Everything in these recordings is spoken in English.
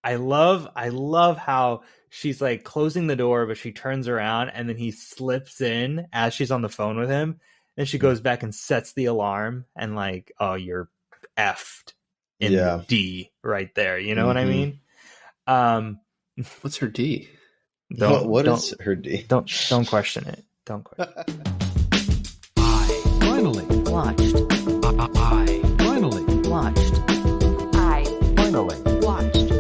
I love how she's like closing the door, but she turns around and then he slips in as she's on the phone with him. Then she goes back and sets the alarm and like, oh, you're effed in the D right there. You know what I mean? What's her D? What is her D? Don't question it. Don't question it. I finally watched. I finally watched. I finally watched.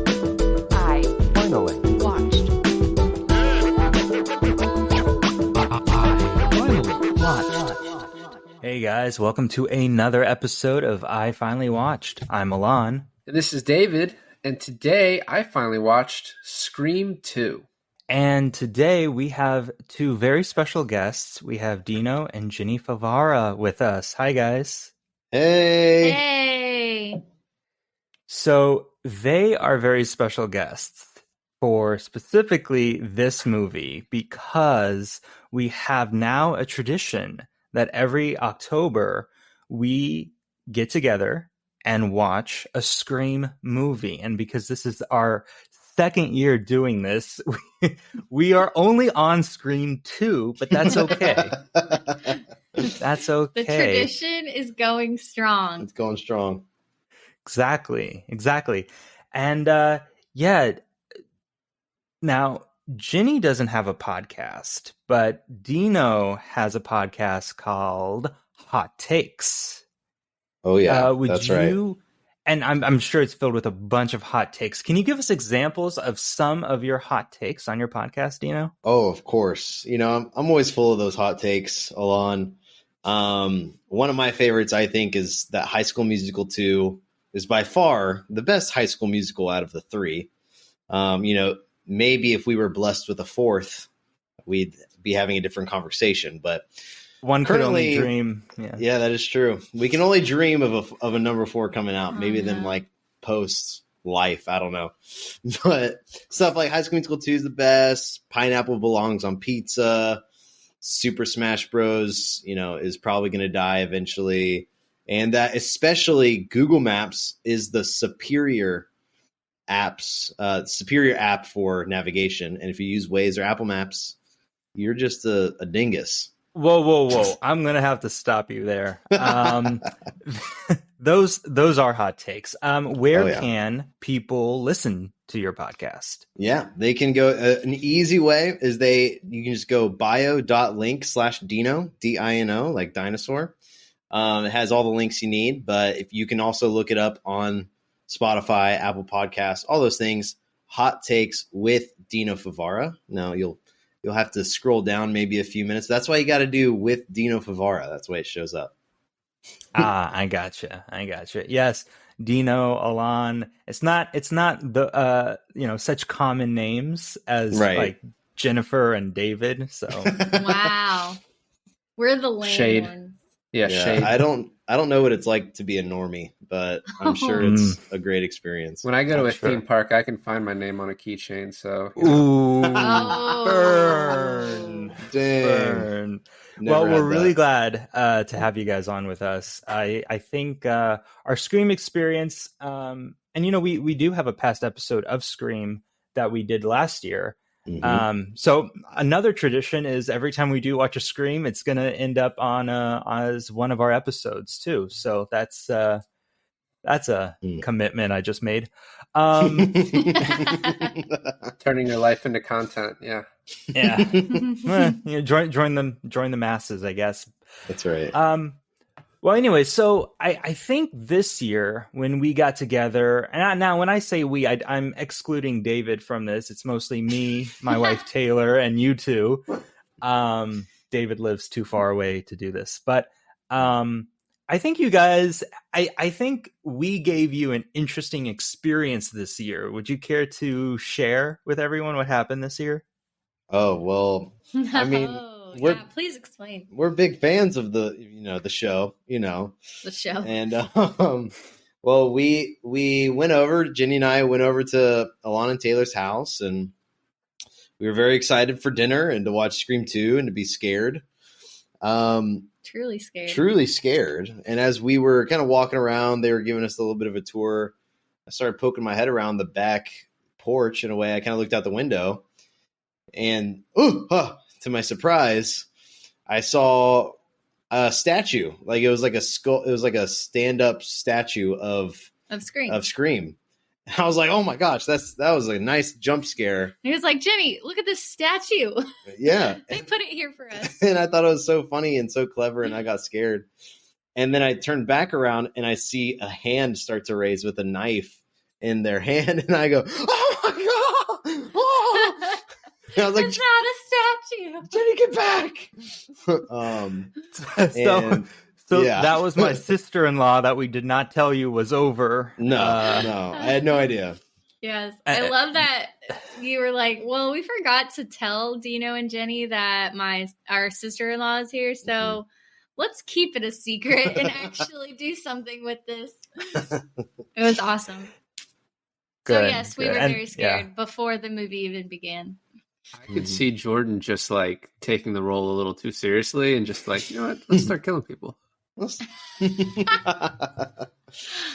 I finally watched. I finally watched. Hey guys, welcome to another episode of I Finally Watched. I'm Milan. And this is David, and today I finally watched Scream 2. And today we have two very special guests. We have Dino and Jenny Favara with us. Hi, guys. Hey. Hey. So they are very special guests for specifically this movie because we have now a tradition that every October we get together and watch a Scream movie. And because this is our second year doing this, we are only on Scream 2, but that's okay. That's okay. The tradition is going strong. It's going strong. Exactly. And now Jenny doesn't have a podcast, but Dino has a podcast called Hot Takes. Oh yeah, that's right. And I'm sure it's filled with a bunch of hot takes. Can you give us examples of some of your hot takes on your podcast, Dino? Oh, of course. You know, I'm always full of those hot takes, Alon. One of my favorites, I think, is that High School Musical 2 is by far the best High School Musical out of the three. You know, maybe if we were blessed with a fourth, we'd be having a different conversation. But one could only dream. Yeah, that is true. We can only dream of a number 4 coming out. Maybe then like post life. I don't know. But stuff like High School Musical 2 is the best. Pineapple Belongs on Pizza. Super Smash Bros. You know, is probably going to die eventually. And that especially Google Maps is the superior app for navigation. And if you use Waze or Apple Maps, you're just a dingus. Whoa. I'm going to have to stop you there. Those are hot takes. Where can people listen to your podcast? Yeah, they can go. An easy way is you can just go bio.link/Dino, DINO, like dinosaur. It has all the links you need, but if you can also look it up on Spotify, Apple Podcasts, all those things, Hot Takes with Dino Favara. Now you'll have to scroll down maybe a few minutes. That's why you got to do with Dino Favara. That's why it shows up. I gotcha. Yes, Dino, Alon. It's not the such common names as like Jennifer and David. So wow, we're the lame ones. Yeah, Shade. I don't know what it's like to be a normie, but I'm sure it's a great experience. When I go to a theme park, I can find my name on a keychain. So, ooh, burn. Well, we're really glad to have you guys on with us. I think our Scream experience, and we do have a past episode of Scream that we did last year. Mm-hmm. So another tradition is every time we do watch a Scream, it's going to end up on as one of our episodes too. So that's a commitment I just made. Turning your life into content. Yeah. Join the masses, I guess. That's right. Well, anyway, so I think this year when we got together, and now when I say we, I'm excluding David from this. It's mostly me, my wife Taylor, and you two. David lives too far away to do this, but I think you guys, I think we gave you an interesting experience this year. Would you care to share with everyone what happened this year? Oh, well, I mean, please explain. We're big fans of the show, The show. And, well, Jenny and I went over to Alon and Taylor's house, and we were very excited for dinner and to watch Scream 2 and to be scared. Truly scared. And as we were kind of walking around, they were giving us a little bit of a tour. I started poking my head around the back porch in a way. I kind of looked out the window, and to my surprise, I saw a statue. Like it was like a skull. It was like a stand-up statue of Scream. Scream. I was like, oh my gosh, that was a nice jump scare. He was like, Jimmy, look at this statue. Yeah. They put it here for us. And I thought it was so funny and so clever, and I got scared. And then I turned back around and I see a hand start to raise with a knife in their hand, and I go, oh my god! Oh! And I was like, It's not a statue. Jenny, get back! So yeah. that was my sister-in-law that we did not tell you was over. No, I had no idea. Yes. I love that you were like, well, we forgot to tell Dino and Jenny that our sister-in-law is here, so let's keep it a secret and actually do something with this. It was awesome. So yes, we were very scared before the movie even began. I could see Jordan just like taking the role a little too seriously and just like, you know what, let's start killing people.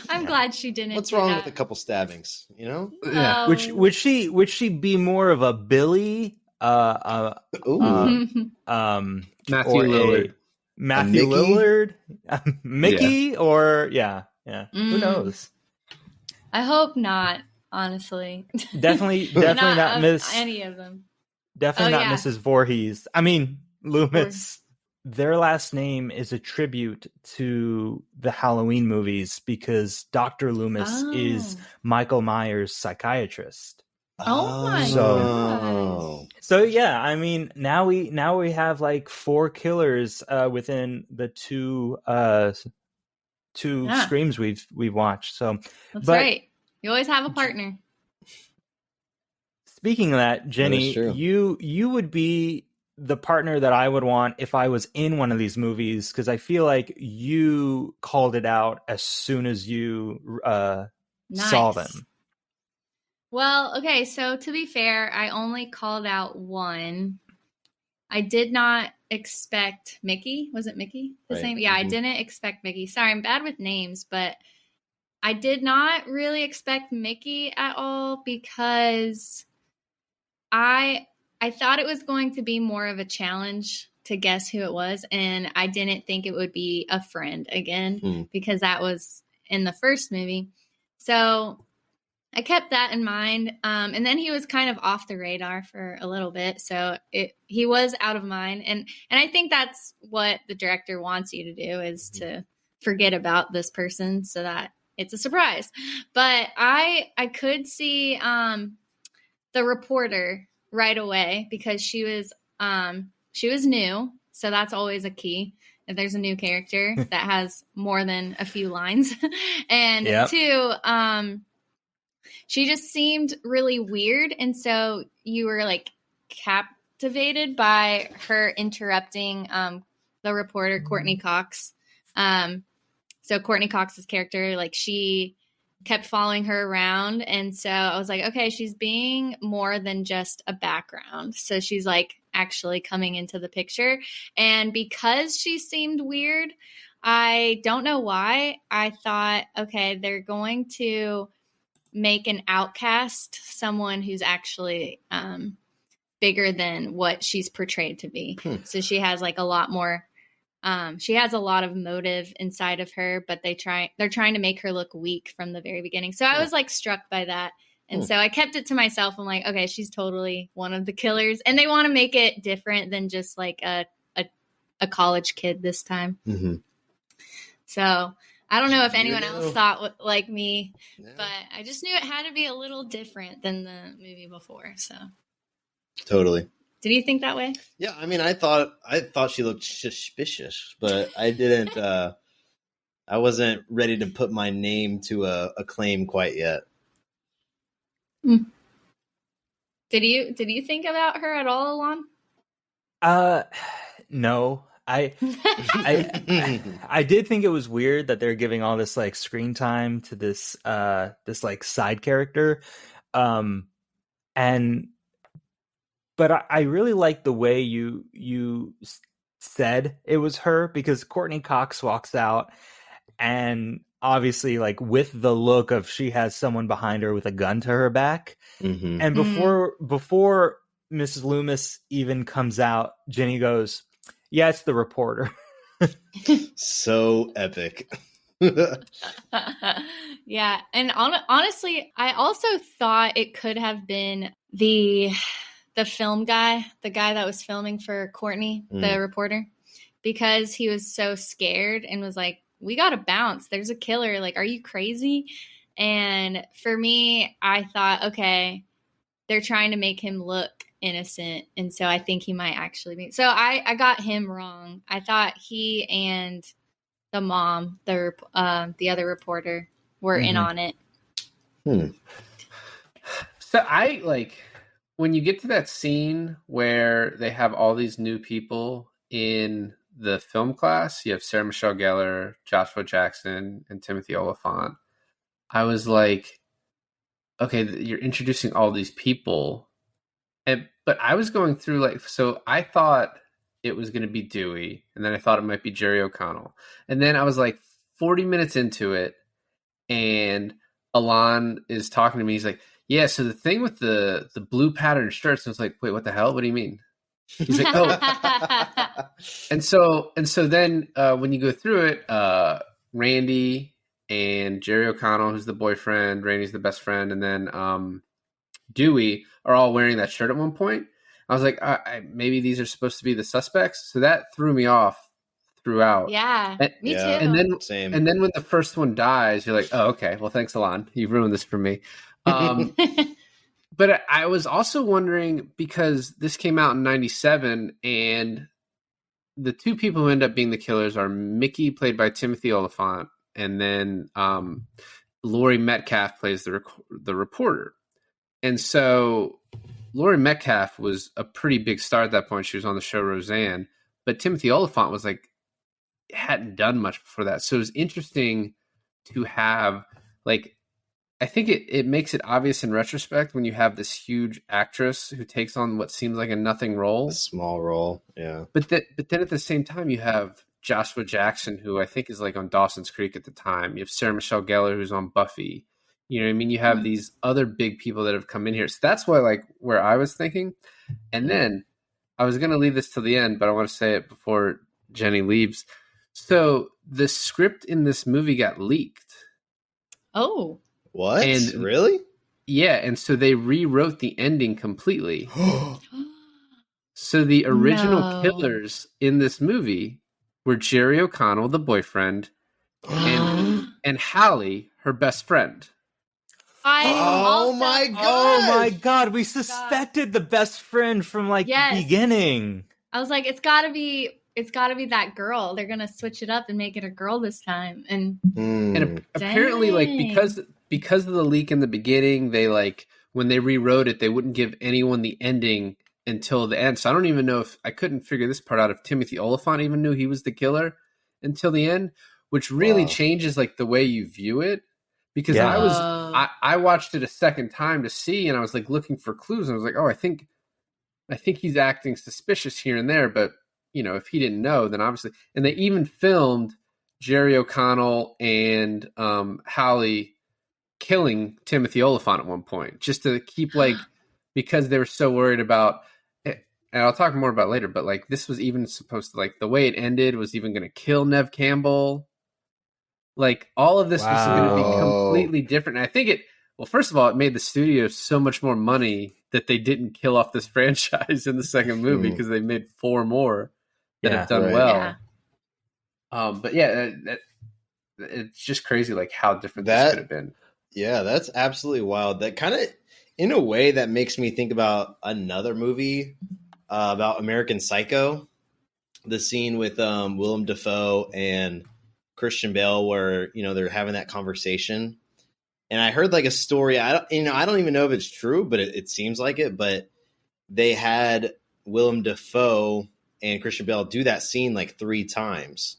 I'm glad she didn't. What's wrong with a couple stabbings? You know? Yeah. Would she be more of a Billy? Ooh. Matthew Lillard. Matthew Lillard, Mickey, or who knows? I hope not. Honestly, definitely not Miss any of them. Definitely not Mrs. Voorhees. I mean Loomis. Their last name is a tribute to the Halloween movies because Dr. Loomis is Michael Myers' psychiatrist. Oh my god. So yeah, I mean now we have like 4 killers within the two Screams we've watched. So that's right. You always have a partner. Speaking of that, Jenny, you would be the partner that I would want if I was in one of these movies, because I feel like you called it out as soon as you saw them. Well, okay, so to be fair, I only called out one. I did not expect Mickey. Was it Mickey? His name? Yeah, I didn't expect Mickey. Sorry, I'm bad with names, but I did not really expect Mickey at all because I thought it was going to be more of a challenge to guess who it was, and I didn't think it would be a friend again because that was in the first movie. So I kept that in mind, and then he was kind of off the radar for a little bit, so he was out of mind, and I think that's what the director wants you to do is to forget about this person so that it's a surprise. But I could see the reporter right away because she was new, so that's always a key. If there's a new character that has more than a few lines, and two, she just seemed really weird, and so you were like captivated by her interrupting the reporter Courtney Cox. So Courtney Cox's character, like she kept following her around. And so I was like, okay, she's being more than just a background. So she's like actually coming into the picture. And because she seemed weird, I don't know why, I thought, okay, they're going to make an outcast someone who's actually bigger than what she's portrayed to be. So she has like a lot more she has a lot of motive inside of her, but they're trying to make her look weak from the very beginning. So I was like struck by that. And so I kept it to myself. I'm like, okay, she's totally one of the killers. And they want to make it different than just like a college kid this time. Mm-hmm. So I don't know if anyone else thought like me, but I just knew it had to be a little different than the movie before. So totally. Did you think that way? Yeah, I mean, I thought she looked suspicious, but I didn't. I wasn't ready to put my name to a claim quite yet. Did you think about her at all, Alon? No. I did think it was weird that they're giving all this like screen time to this like side character, but I really like the way you said it was her, because Courtney Cox walks out and obviously like with the look of she has someone behind her with a gun to her back. Mhm. And before Mrs. Loomis even comes out, Jenny goes, "Yeah, it's the reporter." So epic. Yeah, and honestly, I also thought it could have been the film guy, the guy that was filming for Courtney, the reporter, because he was so scared and was like, "We gotta bounce. There's a killer. Like, are you crazy?" And for me, I thought, okay, they're trying to make him look innocent, and so I think he might actually be. So I got him wrong. I thought he and the mom, the other reporter, were in on it. So I like when you get to that scene where they have all these new people in the film class. You have Sarah Michelle Gellar, Joshua Jackson, and Timothy Olyphant. I was like, okay, you're introducing all these people, but I was going through like, so I thought it was going to be Dewey, and then I thought it might be Jerry O'Connell, and then I was like 40 minutes into it, and Alon is talking to me. He's like, "Yeah, so the thing with the blue pattern shirts," and I was like, "Wait, what the hell? What do you mean?" He's like, "Oh," and so then when you go through it, Randy and Jerry O'Connell, who's the boyfriend, Randy's the best friend, and then Dewey are all wearing that shirt at one point. I was like, maybe these are supposed to be the suspects. So that threw me off throughout. Yeah, me too. And then, Same. and then when the first one dies, you're like, oh, okay. Well, thanks, Alon. You ruined this for me. But I was also wondering, because this came out in 97, and the two people who end up being the killers are Mickey, played by Timothy Olyphant, and then Laurie Metcalf plays the reporter. And so Laurie Metcalf was a pretty big star at that point. She was on the show Roseanne, but Timothy Olyphant was like, hadn't done much before that. So it was interesting to have, like, I think it makes it obvious in retrospect when you have this huge actress who takes on what seems like a nothing role. A small role, yeah. But then at the same time, you have Joshua Jackson, who I think is like on Dawson's Creek at the time. You have Sarah Michelle Gellar, who's on Buffy. You know what I mean? You have these other big people that have come in here. So that's why, like, where I was thinking. And then I was going to leave this till the end, but I want to say it before Jenny leaves. So the script in this movie got leaked. Oh. What? And really? Yeah, and so they rewrote the ending completely. So the original killers in this movie were Jerry O'Connell, the boyfriend, and Hallie, her best friend. Oh my god! We suspected the best friend from like the beginning. I was like, it's gotta be that girl. They're gonna switch it up and make it a girl this time. And apparently, like, because of the leak in the beginning, they, like, when they rewrote it, they wouldn't give anyone the ending until the end. So I don't even know if I couldn't figure this part out, if Timothy Olyphant even knew he was the killer until the end, which really changes like the way you view it. Because I watched it a second time to see, and I was like looking for clues, and I was like, oh, I think he's acting suspicious here and there, but you know, if he didn't know, then obviously. And they even filmed Jerry O'Connell and Hallie killing Timothy Olyphant at one point, just to keep, like, because they were so worried about, and I'll talk more about it later, but like this was even supposed to, like, the way it ended was even going to kill Nev Campbell. Like, all of this was going to be completely different. And I think well, first of all, it made the studio so much more money that they didn't kill off this franchise in the second movie, because they made 4 more that have done well. Yeah. But yeah, it's just crazy, like, how different this could have been. Yeah, that's absolutely wild. That kind of, in a way, that makes me think about another movie about American Psycho. The scene with Willem Dafoe and Christian Bale, where, you know, they're having that conversation. And I heard like a story. I don't even know if it's true, but it seems like it. But they had Willem Dafoe and Christian Bale do that scene like 3 times,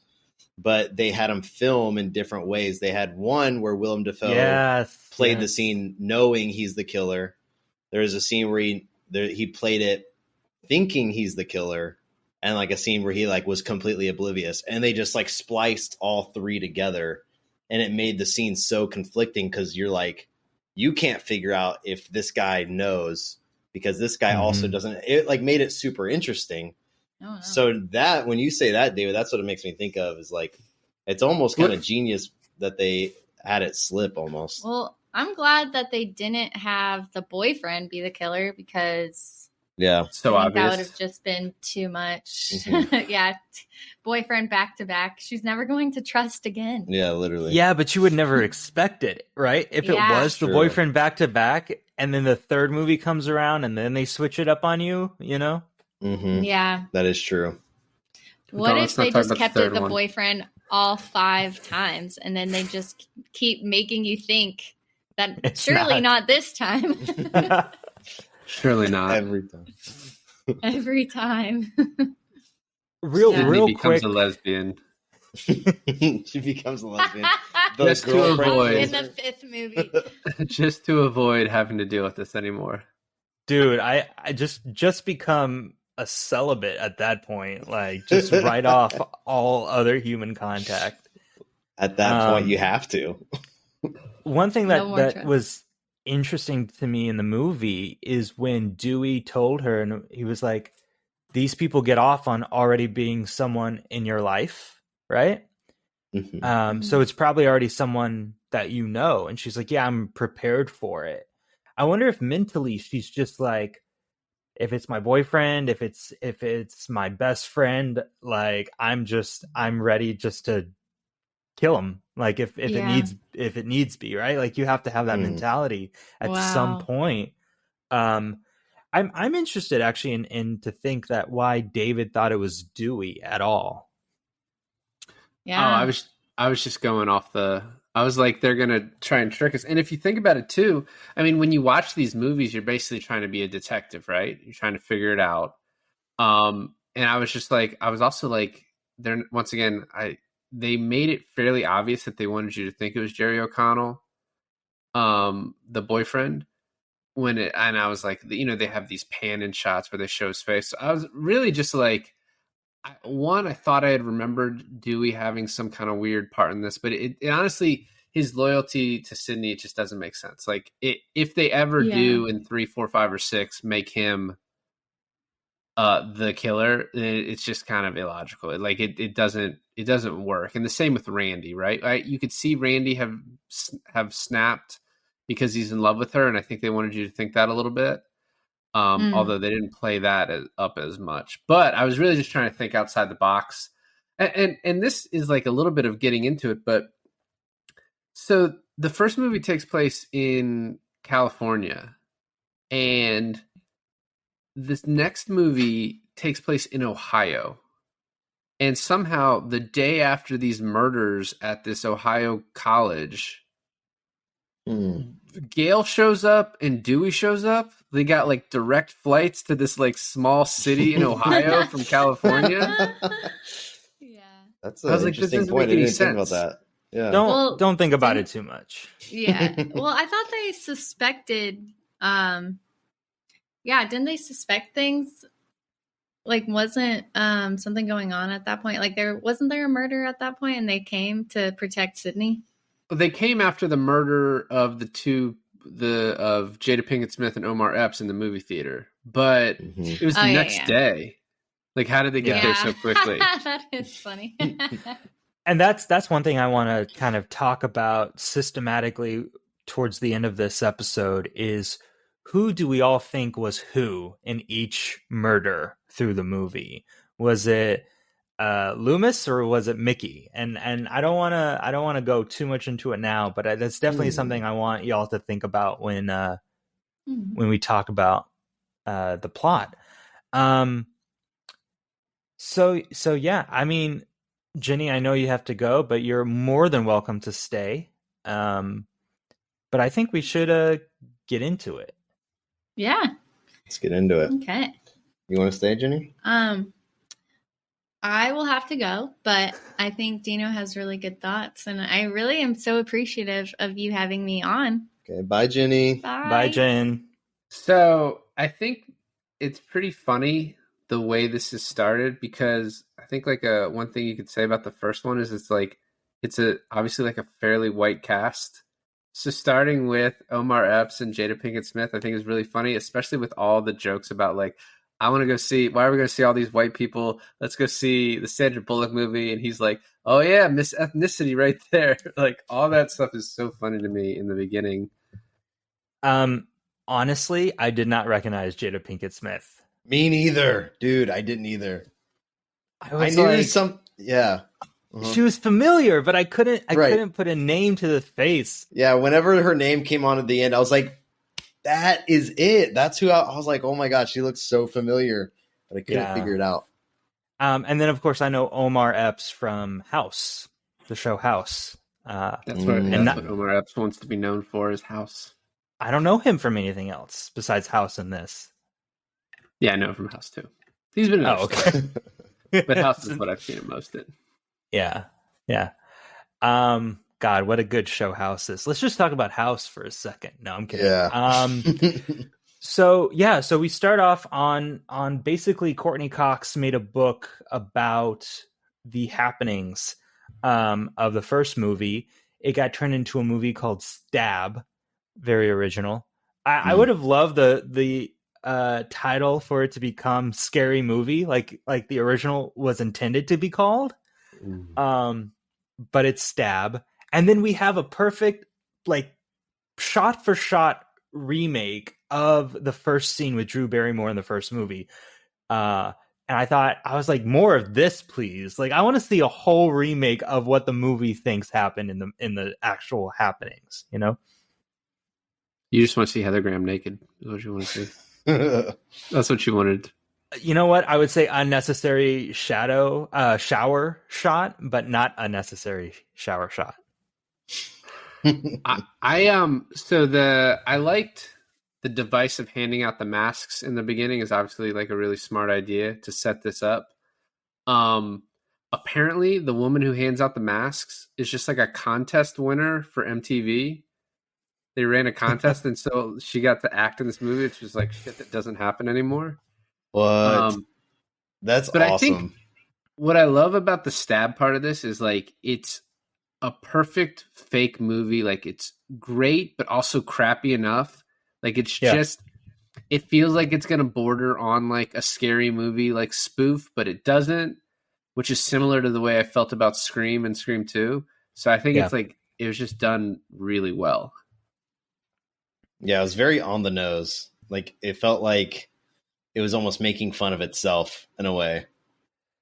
but they had them film in different ways. They had one where Willem Dafoe played the scene knowing he's the killer. There's a scene where he played it thinking he's the killer, and like a scene where he like was completely oblivious, and they just like spliced all 3 together and it made the scene so conflicting because you're like, you can't figure out if this guy knows because this guy also doesn't. It like made it super interesting. Oh, no. So that when you say that, David, that's what it makes me think of is like it's almost kind of genius that they had it slip almost. Well, I'm glad that they didn't have the boyfriend be the killer because Yeah, So I think that would obvious. have just been too much. Mhm. Yeah, boyfriend back to back. She's never going to trust again. yeah, literally. Yeah, but you would never expect it, right? If it Yeah. was the True. boyfriend back to back, and then the third movie comes around, and then they switch it up on you, you know? Hmm. Yeah. That is true. What Let's if not they talk just about the kept third it the one. boyfriend all 5 times and then they just keep making you think that It's surely not. not this time. Surely not. Every time. Every time. real Yeah. Sydney real becomes quick. a lesbian. She becomes a lesbian. The Just to girlfriend avoid- In kills the her. 5th movie. Just to avoid having to deal with this anymore. Dude, I just become a celibate at that point. Like just write off all other human contact. At that point, Um, you have to. One thing No that more that trust. was interesting to me in the movie is when Dewey told her, and he was like, "These people get off on already being someone in your life, right? Mhm. So it's probably already someone that you know." And she's like, "Yeah, I'm prepared for it." I wonder if mentally she's just like, if it's my boyfriend, if it's my best friend, like I'm ready just to kill him. Like if Yeah. it needs be, right? Like you have to have that Mhm. mentality at Wow. some point. I'm interested actually in to think that why David thought it was Dewey at all. Yeah. Oh, I was just going off the. I was like, they're gonna try and trick us. And if you think about it too, I mean, when you watch these movies, you're basically trying to be a detective, right? You're trying to figure it out. And I was just like, I was also like, they're once again, they made it fairly obvious that they wanted you to think it was Jerry O'Connell, the boyfriend. And I was like, you know, they have these pan in shots where they show his face. So I was really just like, I thought I had remembered Dewey having some kind of weird part in this, but it honestly, his loyalty to Sydney, it just doesn't make sense. Like if they ever Yeah. do in 3, 4, 5, or 6 make him the killer, it's just kind of illogical. It doesn't work. And the same with Randy, right? You could see Randy have snapped because he's in love with her, and I think they wanted you to think that a little bit. Although they didn't play that up as much. But I was really just trying to think outside the box. And this is like a little bit of getting into it. But so the first movie takes place in California. And this next movie takes place in Ohio. And somehow the day after these murders at this Ohio college, Mm. Gale shows up and Dewey shows up. They got like direct flights to this like small city in Ohio from California. Yeah. That's I an was like, this interesting doesn't point. make I any didn't think about sense. that. Yeah. Don't think about didn't- it too much. Yeah. Well, I thought they suspected didn't they suspect things? Like wasn't something going on at that point? Like wasn't there a murder at that point and they came to protect Sydney? They came after the murder of of Jada Pinkett Smith and Omar Epps in the movie theater, but Mhm. it was the Oh, yeah, next yeah. day. Like, how did they get there so quickly? That is funny. And that's one thing I want to kind of talk about systematically towards the end of this episode is who do we all think was who in each murder through the movie? Was it Loomis or was it Mickey? And I don't want to go too much into it now, but that's definitely something I want y'all to think about when we talk about the plot. So yeah, I mean, Jenny, I know you have to go, but you're more than welcome to stay. But I think we should get into it. Yeah. Let's get into it. Okay. You want to stay, Jenny? I will have to go, but I think Dino has really good thoughts, and I really am so appreciative of you having me on. Okay. Bye, Jenny. Bye, Jen. So I think it's pretty funny the way this is started because I think like one thing you could say about the first one is it's like it's obviously like a fairly white cast. So starting with Omar Epps and Jada Pinkett Smith, I think is really funny, especially with all the jokes about like, I want to go see, why are we going to see all these white people? Let's go see the Sandra Bullock movie. And he's like, oh yeah, Miss Ethnicity right there. Like all that stuff is so funny to me in the beginning. Honestly, I did not recognize Jada Pinkett Smith. Me neither, dude. I didn't either. I knew like, some. Yeah, uh-huh. She was familiar, but I couldn't put a name to the face. Yeah, whenever her name came on at the end, I was like, that is it. That's who I was like, oh my god, she looks so familiar, but I couldn't figure it out. And then of course I know Omar Epps from House, the show House. That's what Omar Epps wants to be known for, is House. I don't know him from anything else besides House and this. Yeah, I know him from House too. He's been in okay. But House is what I've seen him most in. Yeah. God, what a good show House is. Let's just talk about House for a second. No, I'm kidding. Yeah. So we start off on basically Courtney Cox made a book about the happenings of the first movie. It got turned into a movie called Stab, very original. I would have loved the title for it to become Scary Movie, like the original was intended to be called. But it's Stab. And then we have a perfect, like, shot for shot remake of the first scene with Drew Barrymore in the first movie. And I was like, more of this, please. Like, I want to see a whole remake of what the movie thinks happened in the actual happenings, you know? You just want to see Heather Graham naked, is what you want to see. That's what you wanted. You know what? I would say unnecessary shower shot, but not unnecessary shower shot. I liked the device of handing out the masks in the beginning is obviously like a really smart idea to set this up. Apparently the woman who hands out the masks is just like a contest winner for MTV. They ran a contest and so she got to act in this movie, which was like shit that doesn't happen anymore. What? That's awesome. I think what I love about the Stab part of this is like it's a perfect fake movie. Like it's great, but also crappy enough. Like it's just, it feels like it's going to border on like a scary movie, like spoof, but it doesn't, which is similar to the way I felt about Scream and Scream 2. So I think it's like, it was just done really well. Yeah, it was very on the nose. Like it felt like it was almost making fun of itself in a way.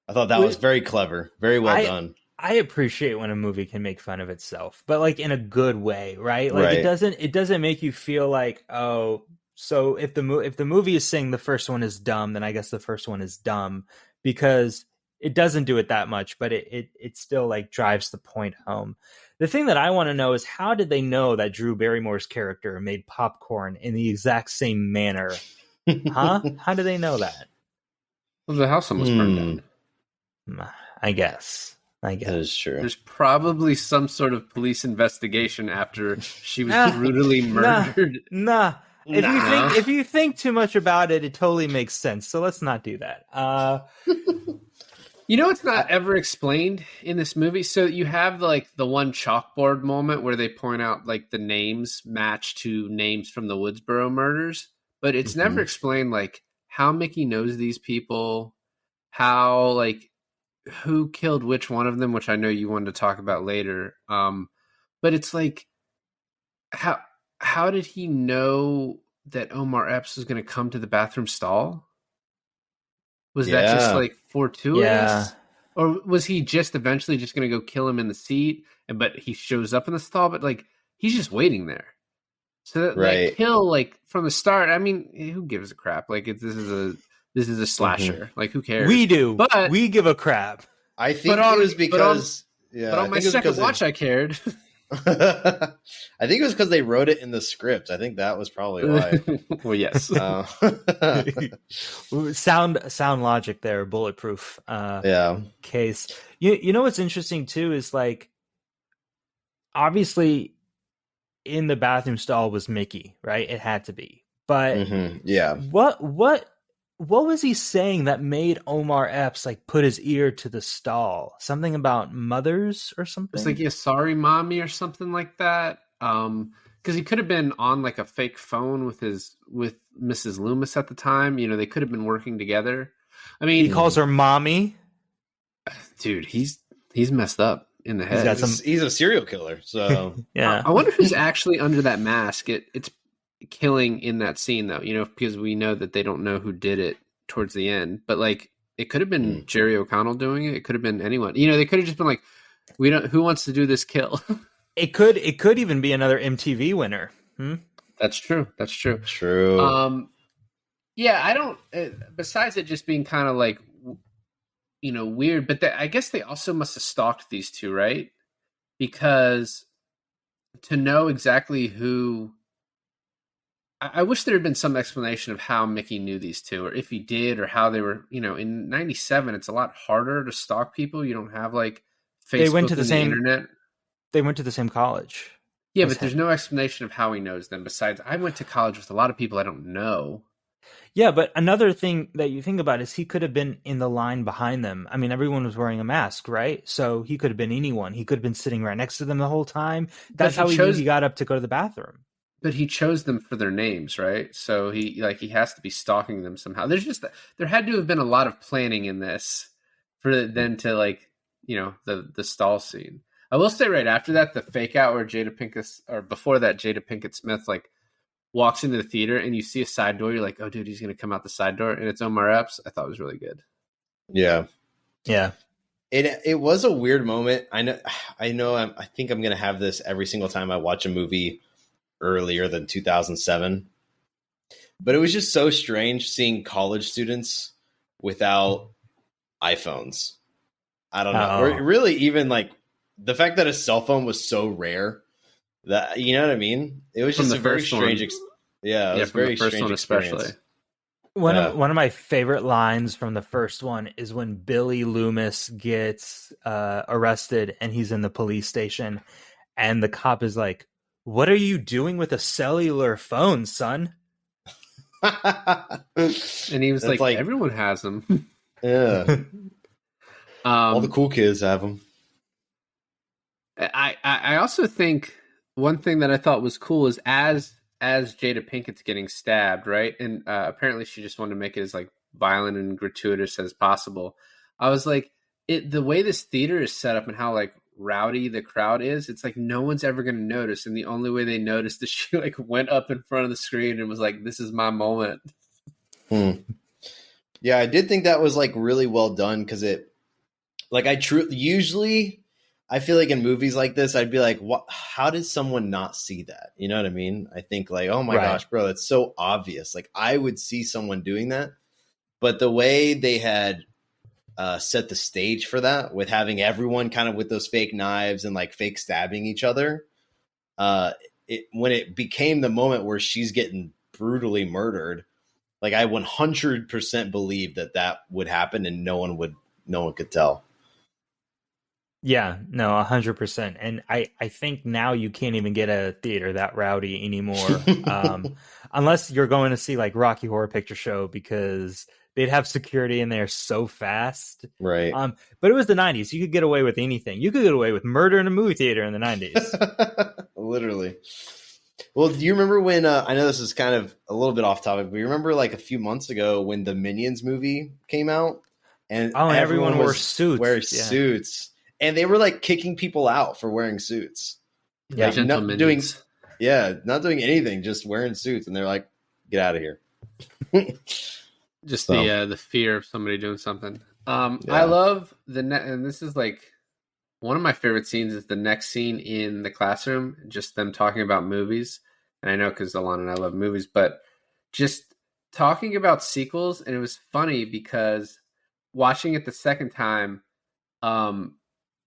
I thought that was very clever, very well done. I appreciate when a movie can make fun of itself, but like in a good way, right? Like it doesn't make you feel like, oh, so if the movie is saying the first one is dumb, then I guess the first one is dumb, because it doesn't do it that much, but it still like drives the point home. The thing that I want to know is, how did they know that Drew Barrymore's character made popcorn in the exact same manner? Huh? How do they know that? Well, the house almost burned down. I guess. That is true. There's probably some sort of police investigation after she was brutally murdered. If you think too much about it, it totally makes sense. So let's not do that. You know, it's not ever explained in this movie. So you have like the one chalkboard moment where they point out like the names match to names from the Woodsboro murders, but it's never explained like how Mickey knows these people, how like who killed which one of them, which I know you wanted to talk about later. But it's like, how did he know that Omar Epps was going to come to the bathroom stall? Was that just like fortuitous? Yeah. Or was he just eventually just going to go kill him in the seat? But he shows up in the stall, but like he's just waiting there. So that kill, like from the start, I mean, who gives a crap? Like this is a slasher. Like who cares? We do, but we give a crap. I think it was because but on my second watch, I cared. I think it was because they wrote it in the script. I think that was probably why. Well, yes. Sound logic there, bulletproof. Case. You know what's interesting too is like, obviously, in the bathroom stall was Mickey, right? It had to be, but What was he saying that made Omar Epps like put his ear to the stall? Something about mothers or something? It's like, yeah, sorry, mommy, or something like that. Because he could have been on like a fake phone with Mrs. Loomis at the time. You know, they could have been working together. I mean, he calls her mommy. Dude, he's messed up in the head. He's a serial killer. So yeah, I wonder who's actually under that mask. It's killing in that scene though, you know, because we know that they don't know who did it towards the end. But like, it could have been Jerry O'Connell doing it. It could have been anyone. You know, they could have just been like, we don't. Who wants to do this kill? It could even be another MTV winner. That's true. True. Yeah, I don't. Besides it just being kind of like, you know, weird, but I guess they also must have stalked these two, right? Because to know exactly who, I wish there had been some explanation of how Mickey knew these two, or if he did, or how they were. You know, in '97, it's a lot harder to stalk people. You don't have like Facebook they went to the same internet. They went to the same college. Yeah, but there's no explanation of how he knows them. Besides, I went to college with a lot of people I don't know. Yeah, but another thing that you think about is he could have been in the line behind them. I mean, everyone was wearing a mask, right? So he could have been anyone. He could have been sitting right next to them the whole time. That's how he knew he got up to go to the bathroom. But he chose them for their names, right? So he has to be stalking them somehow. There had to have been a lot of planning in this for them to like, you know, the stall scene. I will say right after that, the fake out where Jada Pinkett Smith like walks into the theater and you see a side door. You're like, oh, dude, he's going to come out the side door. And it's Omar Epps. I thought it was really good. Yeah. Yeah. It was a weird moment. I know. I think I'm going to have this every single time I watch a movie earlier than 2007. But it was just so strange seeing college students without iPhones. I don't know. Or really even like, the fact that a cell phone was so rare that, you know what I mean? It was just a very strange. It was very strange experience. One of my favorite lines from the first one is when Billy Loomis gets arrested and he's in the police station, and the cop is like, "What are you doing with a cellular phone, son?" And he was like, "Everyone has them." Yeah, all the cool kids have them. I also think one thing that I thought was cool is as Jada Pinkett's getting stabbed, right? And apparently she just wanted to make it as like violent and gratuitous as possible. I was like, the way this theater is set up and how like rowdy the crowd is, it's like no one's ever going to notice. And the only way they noticed is she like went up in front of the screen and was like, "This is my moment." Yeah, I did think that was like really well done because it, like, usually I feel like in movies like this, I'd be like, "What? How did someone not see that?" You know what I mean? I think like, "Oh my gosh, bro, it's so obvious." Like I would see someone doing that, but the way they had set the stage for that, with having everyone kind of with those fake knives and like fake stabbing each other, when it became the moment where she's getting brutally murdered, like I 100% believed that would happen, and no one could tell. Yeah, no, 100%. And I think now you can't even get a theater that rowdy anymore. Unless you're going to see like Rocky Horror Picture Show, because they'd have security in there so fast. Right. But it was the 90s. You could get away with anything. You could get away with murder in a movie theater in the 90s. Literally. Well, do you remember when, I know this is kind of a little bit off topic, but you remember like a few months ago when the Minions movie came out? And everyone wore suits. Suits. And they were like kicking people out for wearing suits. Yeah, like, not doing anything, just wearing suits. And they're like, "Get out of here." Just the fear of somebody doing something. I love and this is like one of my favorite scenes is the next scene in the classroom, just them talking about movies. And I know because Alana and I love movies, but just talking about sequels. And it was funny because watching it the second time,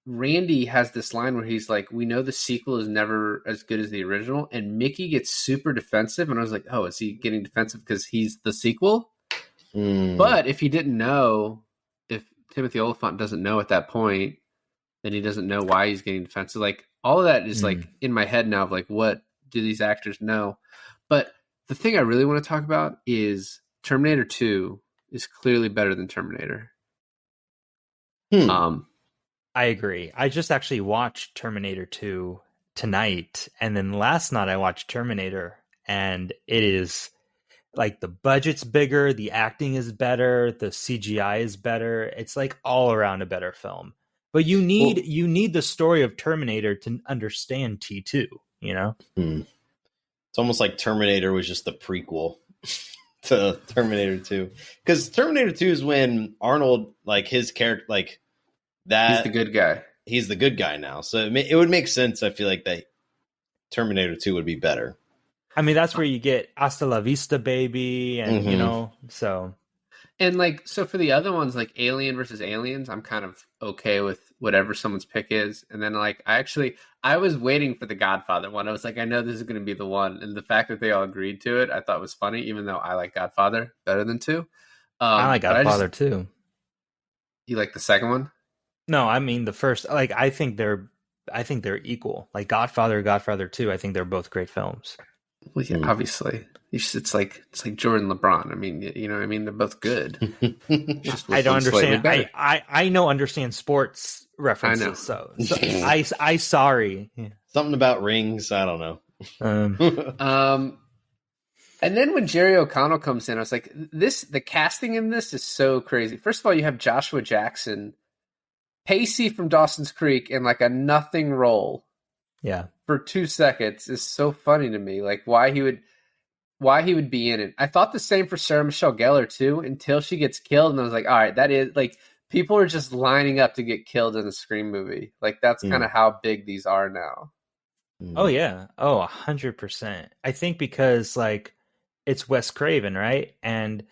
Randy has this line where he's like, "We know the sequel is never as good as the original," and Mickey gets super defensive, and I was like, "Oh, is he getting defensive because he's the sequel?" But if he didn't know, if Timothy Olyphant doesn't know at that point, then he doesn't know why he's getting defensive. Like all of that is like in my head now of like, what do these actors know? But the thing I really want to talk about is Terminator 2 is clearly better than Terminator. Hmm. I agree. I just actually watched Terminator 2 tonight, and then last night I watched Terminator, and it is like the budget's bigger, the acting is better, the CGI is better. It's like all around a better film. But you need the story of Terminator to understand T2, you know? It's almost like Terminator was just the prequel to Terminator 2. Because Terminator 2 is when Arnold, like his character, like that. He's the good guy. He's the good guy now. So it would make sense, I feel like, that Terminator 2 would be better. I mean, that's where you get Hasta la Vista, baby, and, you know, so. And like, so for the other ones, like Alien versus Aliens, I'm kind of okay with whatever someone's pick is. And then like, I was waiting for the Godfather one. I was like, I know this is going to be the one. And the fact that they all agreed to it, I thought was funny, even though I like Godfather better than 2. I like Godfather too. You like the second one? No, I mean the first. Like, I think they're equal. Like Godfather, Godfather 2. I think they're both great films. Well, yeah, obviously. It's like Jordan LeBron. I mean, you know what I mean? They're both good. I don't understand. I know understand sports references. So I sorry. Yeah. Something about rings. I don't know. And then when Jerry O'Connell comes in, I was like, the casting in this is so crazy. First of all, you have Joshua Jackson, Pacey from Dawson's Creek, in like a nothing role. Yeah. For 2 seconds is so funny to me. Like why he would be in it. I thought the same for Sarah Michelle Gellar too, until she gets killed, and I was like, all right, that is like people are just lining up to get killed in a Scream movie. Like that's kind of how big these are now. Oh yeah. Oh, 100%. I think because like it's Wes Craven, right? And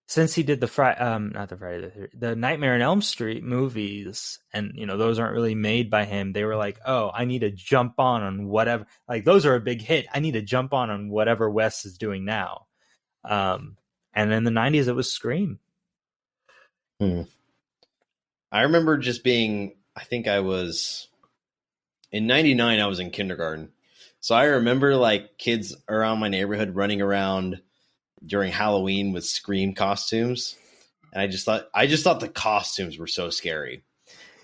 since he did the Nightmare on Elm Street movies, and you know those aren't really made by him, they were like, oh, I need to jump on whatever. Like those are a big hit. I need to jump on whatever Wes is doing now. And in the 90s, it was Scream. I remember just being. I think I was in '99. I was in kindergarten, so I remember like kids around my neighborhood running around during Halloween with Scream costumes. And I just thought the costumes were so scary.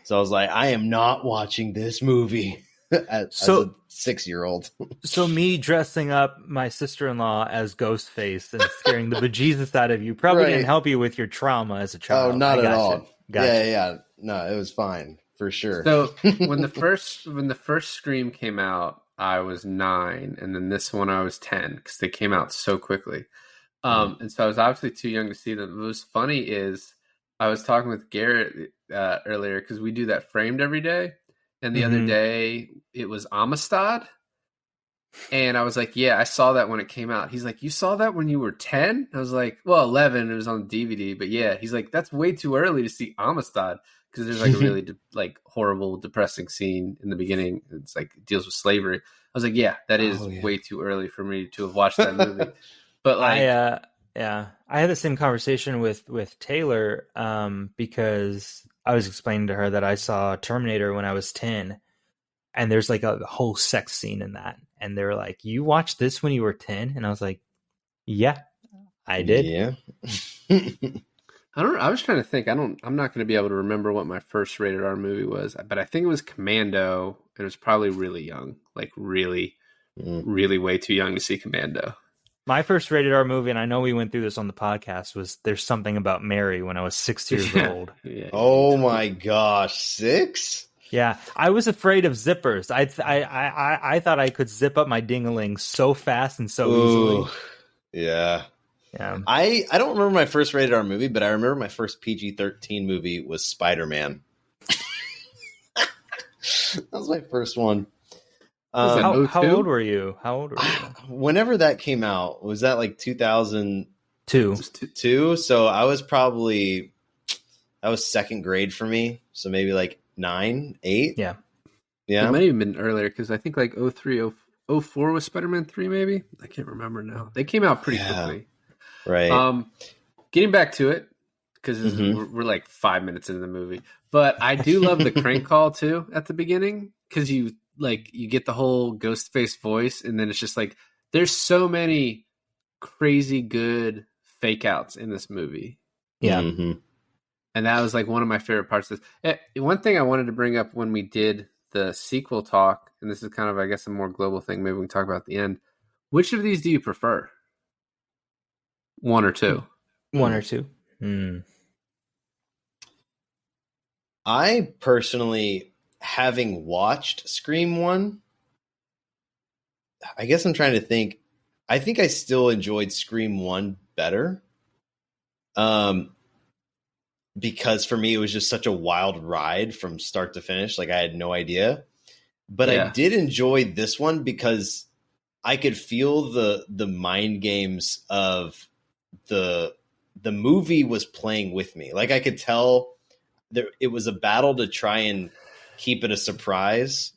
So I was like, I am not watching this movie as a 6-year-old. So me dressing up my sister-in-law as Ghostface and scaring the bejesus out of you probably didn't help you with your trauma as a child. Oh, not at all. Gotcha. Yeah. No, it was fine for sure. So when the first Scream came out, I was 9, and then this one I was 10 because they came out so quickly. And so I was obviously too young to see them. What was funny is I was talking with Garrett earlier because we do that Framed every day. And the other day it was Amistad. And I was like, yeah, I saw that when it came out. He's like, you saw that when you were 10? I was like, well, 11. It was on DVD. But yeah, he's like, that's way too early to see Amistad because there's like a really horrible, depressing scene in the beginning. It's like it deals with slavery. I was like, yeah, that is way too early for me to have watched that movie. But like, I had the same conversation with Taylor because I was explaining to her that I saw Terminator when I was 10, and there's like a whole sex scene in that, and they were like, "You watched this when you were 10?" And I was like, "Yeah, I did." Yeah. I was trying to think. I'm not going to be able to remember what my first rated R movie was, but I think it was Commando. It was probably really young, like really, really way too young to see Commando. My first rated R movie, and I know we went through this on the podcast, was There's Something About Mary when I was 6 years old. Yeah. Oh my gosh, 6? Yeah, I was afraid of zippers. I thought I could zip up my ding-a-ling so fast and so easily. Yeah. Yeah. I don't remember my first rated R movie, but I remember my first PG-13 movie was Spider-Man. That was my first one. How old were you? Whenever that came out, was that like 2002? So I was probably, that was second grade for me. So maybe like 9, 8. Yeah. It might have been earlier because I think like 03, 04 was Spider-Man 3 maybe. I can't remember now. They came out pretty quickly. Right. Getting back to it, because we're like 5 minutes into the movie. But I do love the crank call too at the beginning because you get the whole Ghostface voice, and then it's just like there's so many crazy good fake outs in this movie. Yeah. Mhm. And that was like one of my favorite parts of this. One thing I wanted to bring up when we did the sequel talk, and this is kind of, I guess, a more global thing. Maybe we can talk about at the end. Which of these do you prefer? One or two? One or two. I personally, having watched Scream 1, I guess I'm trying to think. I think I still enjoyed Scream 1 better. Because for me, it was just such a wild ride from start to finish. Like, I had no idea. But I did enjoy this one because I could feel the mind games of the movie was playing with me. Like, I could tell it was a battle to try and keep it a surprise.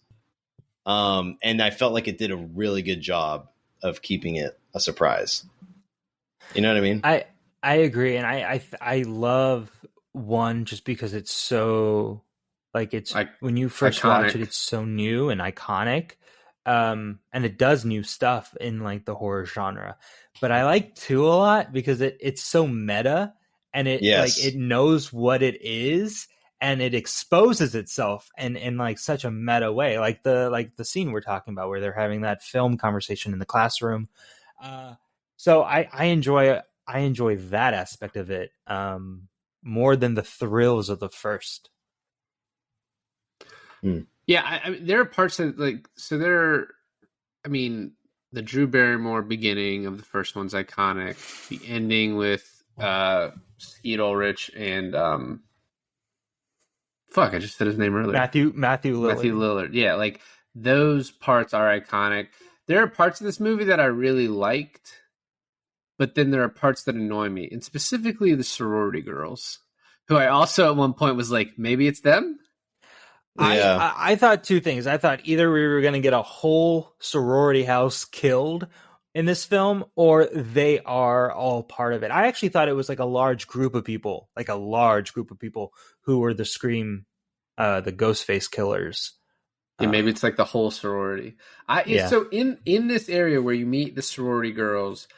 And I felt like it did a really good job of keeping it a surprise. You know what I mean? I agree, and I love one just because it's so, like, it's when you first watch it, it's so new and iconic, and it does new stuff in like the horror genre. But I like 2 a lot because it's so meta, and it like it knows what it is, and it exposes itself in like such a meta way, like the scene we're talking about where they're having that film conversation in the classroom. So I enjoy that aspect of it more than the thrills of the first. Yeah, I mean, there are parts that I mean, the Drew Barrymore beginning of the first one's iconic. The ending with Skeet Ulrich and I just said his name earlier. Matthew Lillard. Matthew Lillard. Yeah, like those parts are iconic. There are parts of this movie that I really liked, but then there are parts that annoy me, and specifically the sorority girls, who I also at one point was like, maybe it's them. Yeah. I thought 2 things. I thought either we were going to get a whole sorority house killed in this film, or they are all part of it. I actually thought it was like a large group of people who were the Scream, the Ghostface killers. Yeah, maybe it's like the whole sorority. So in this area where you meet the sorority girls,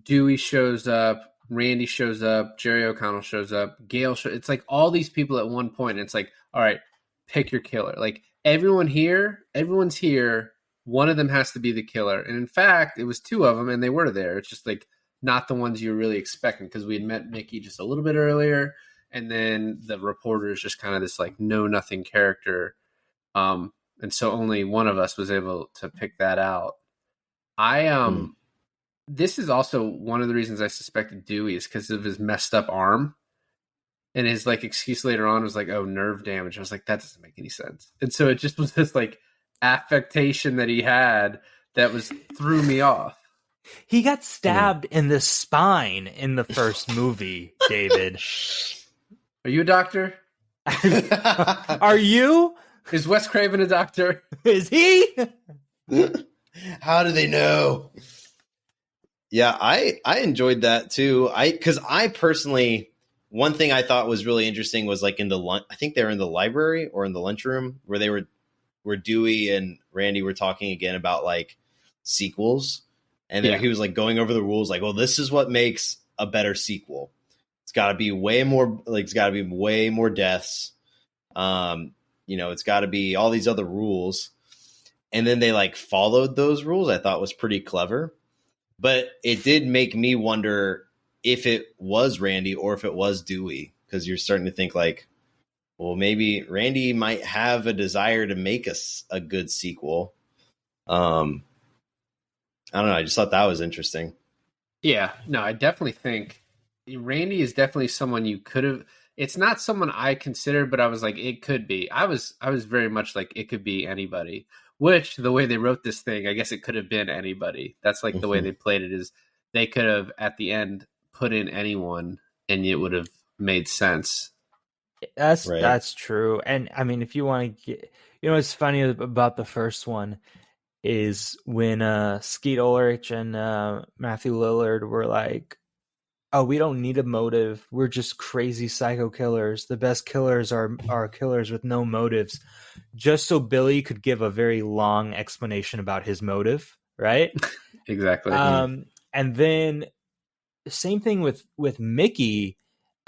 Dewey shows up, Randy shows up, Jerry O'Connell shows up, Gail shows. It's like all these people at one point, and it's like, all right, pick your killer. Like everyone's here. One of them has to be the killer. And in fact, it was 2 of them, and they were there. It's just like not the ones you're really expecting, because we had met Mickey just a little bit earlier, and then the reporter is just kind of this like know-nothing character. And so only one of us was able to pick that out. This is also one of the reasons I suspected Dewey is because of his messed up arm. And his like excuse later on was like, oh, nerve damage. I was like, that doesn't make any sense. And so it just was this like affectation that he had that threw me off. He got stabbed in the spine in the first movie, David. Are you a doctor? Are you? Is Wes Craven a doctor? Is he? How do they know? Yeah, I enjoyed that too. Because I personally, one thing I thought was really interesting was like I think they were in the library or in the lunchroom where Dewey and Randy were talking again about like sequels, and he was like going over the rules, like, well, this is what makes a better sequel. It's got to be way more, like, it's got to be way more deaths. It's got to be all these other rules, and then they like followed those rules. I thought was pretty clever. But it did make me wonder if it was Randy or if it was Dewey, because you're starting to think like, well, maybe Randy might have a desire to make us a good sequel. I don't know. I just thought that was interesting. Yeah, no, I definitely think Randy is definitely someone you could have. It's not someone I considered, but I was like, it could be. I was very much like, it could be anybody. Which, the way they wrote this thing, I guess it could have been anybody. That's like the way they played it, is they could have, at the end, put in anyone, and it would have made sense. That's true. And, I mean, if you want to get... what's funny about the first one is when Skeet Ulrich and Matthew Lillard were like, oh, we don't need a motive. We're just crazy psycho killers. The best killers are killers with no motives. Just so Billy could give a very long explanation about his motive, right? Exactly. And then same thing with Mickey.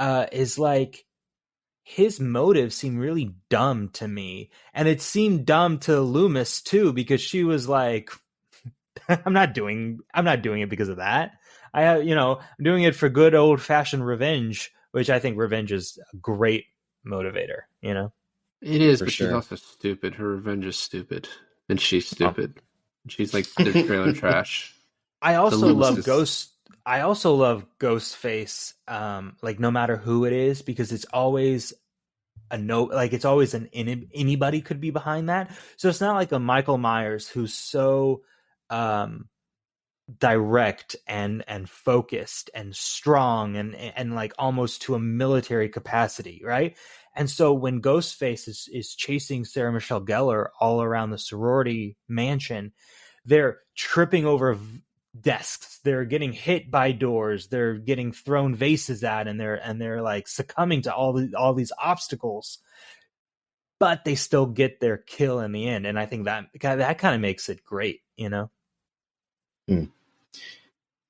is like his motives seem really dumb to me, and it seemed dumb to Loomis too, because she was like, I'm not doing it because of that. I'm doing it for good old fashioned revenge, which I think revenge is a great motivator, It is, For but sure. she's also stupid. Her revenge is stupid, and she's stupid. She's like the trailer trash. I also Loomis love is- Ghost. I also love Ghostface. Like no matter who it is, because it's always it's always anybody could be behind that. So it's not like a Michael Myers who's so direct and focused and strong and like almost to a military capacity, right? And so when Ghostface is chasing Sarah Michelle Gellar all around the sorority mansion, they're tripping over desks, they're getting hit by doors, they're getting thrown vases at, and they're like succumbing to all these obstacles, but they still get their kill in the end. And I think that kind of makes it great, Yeah,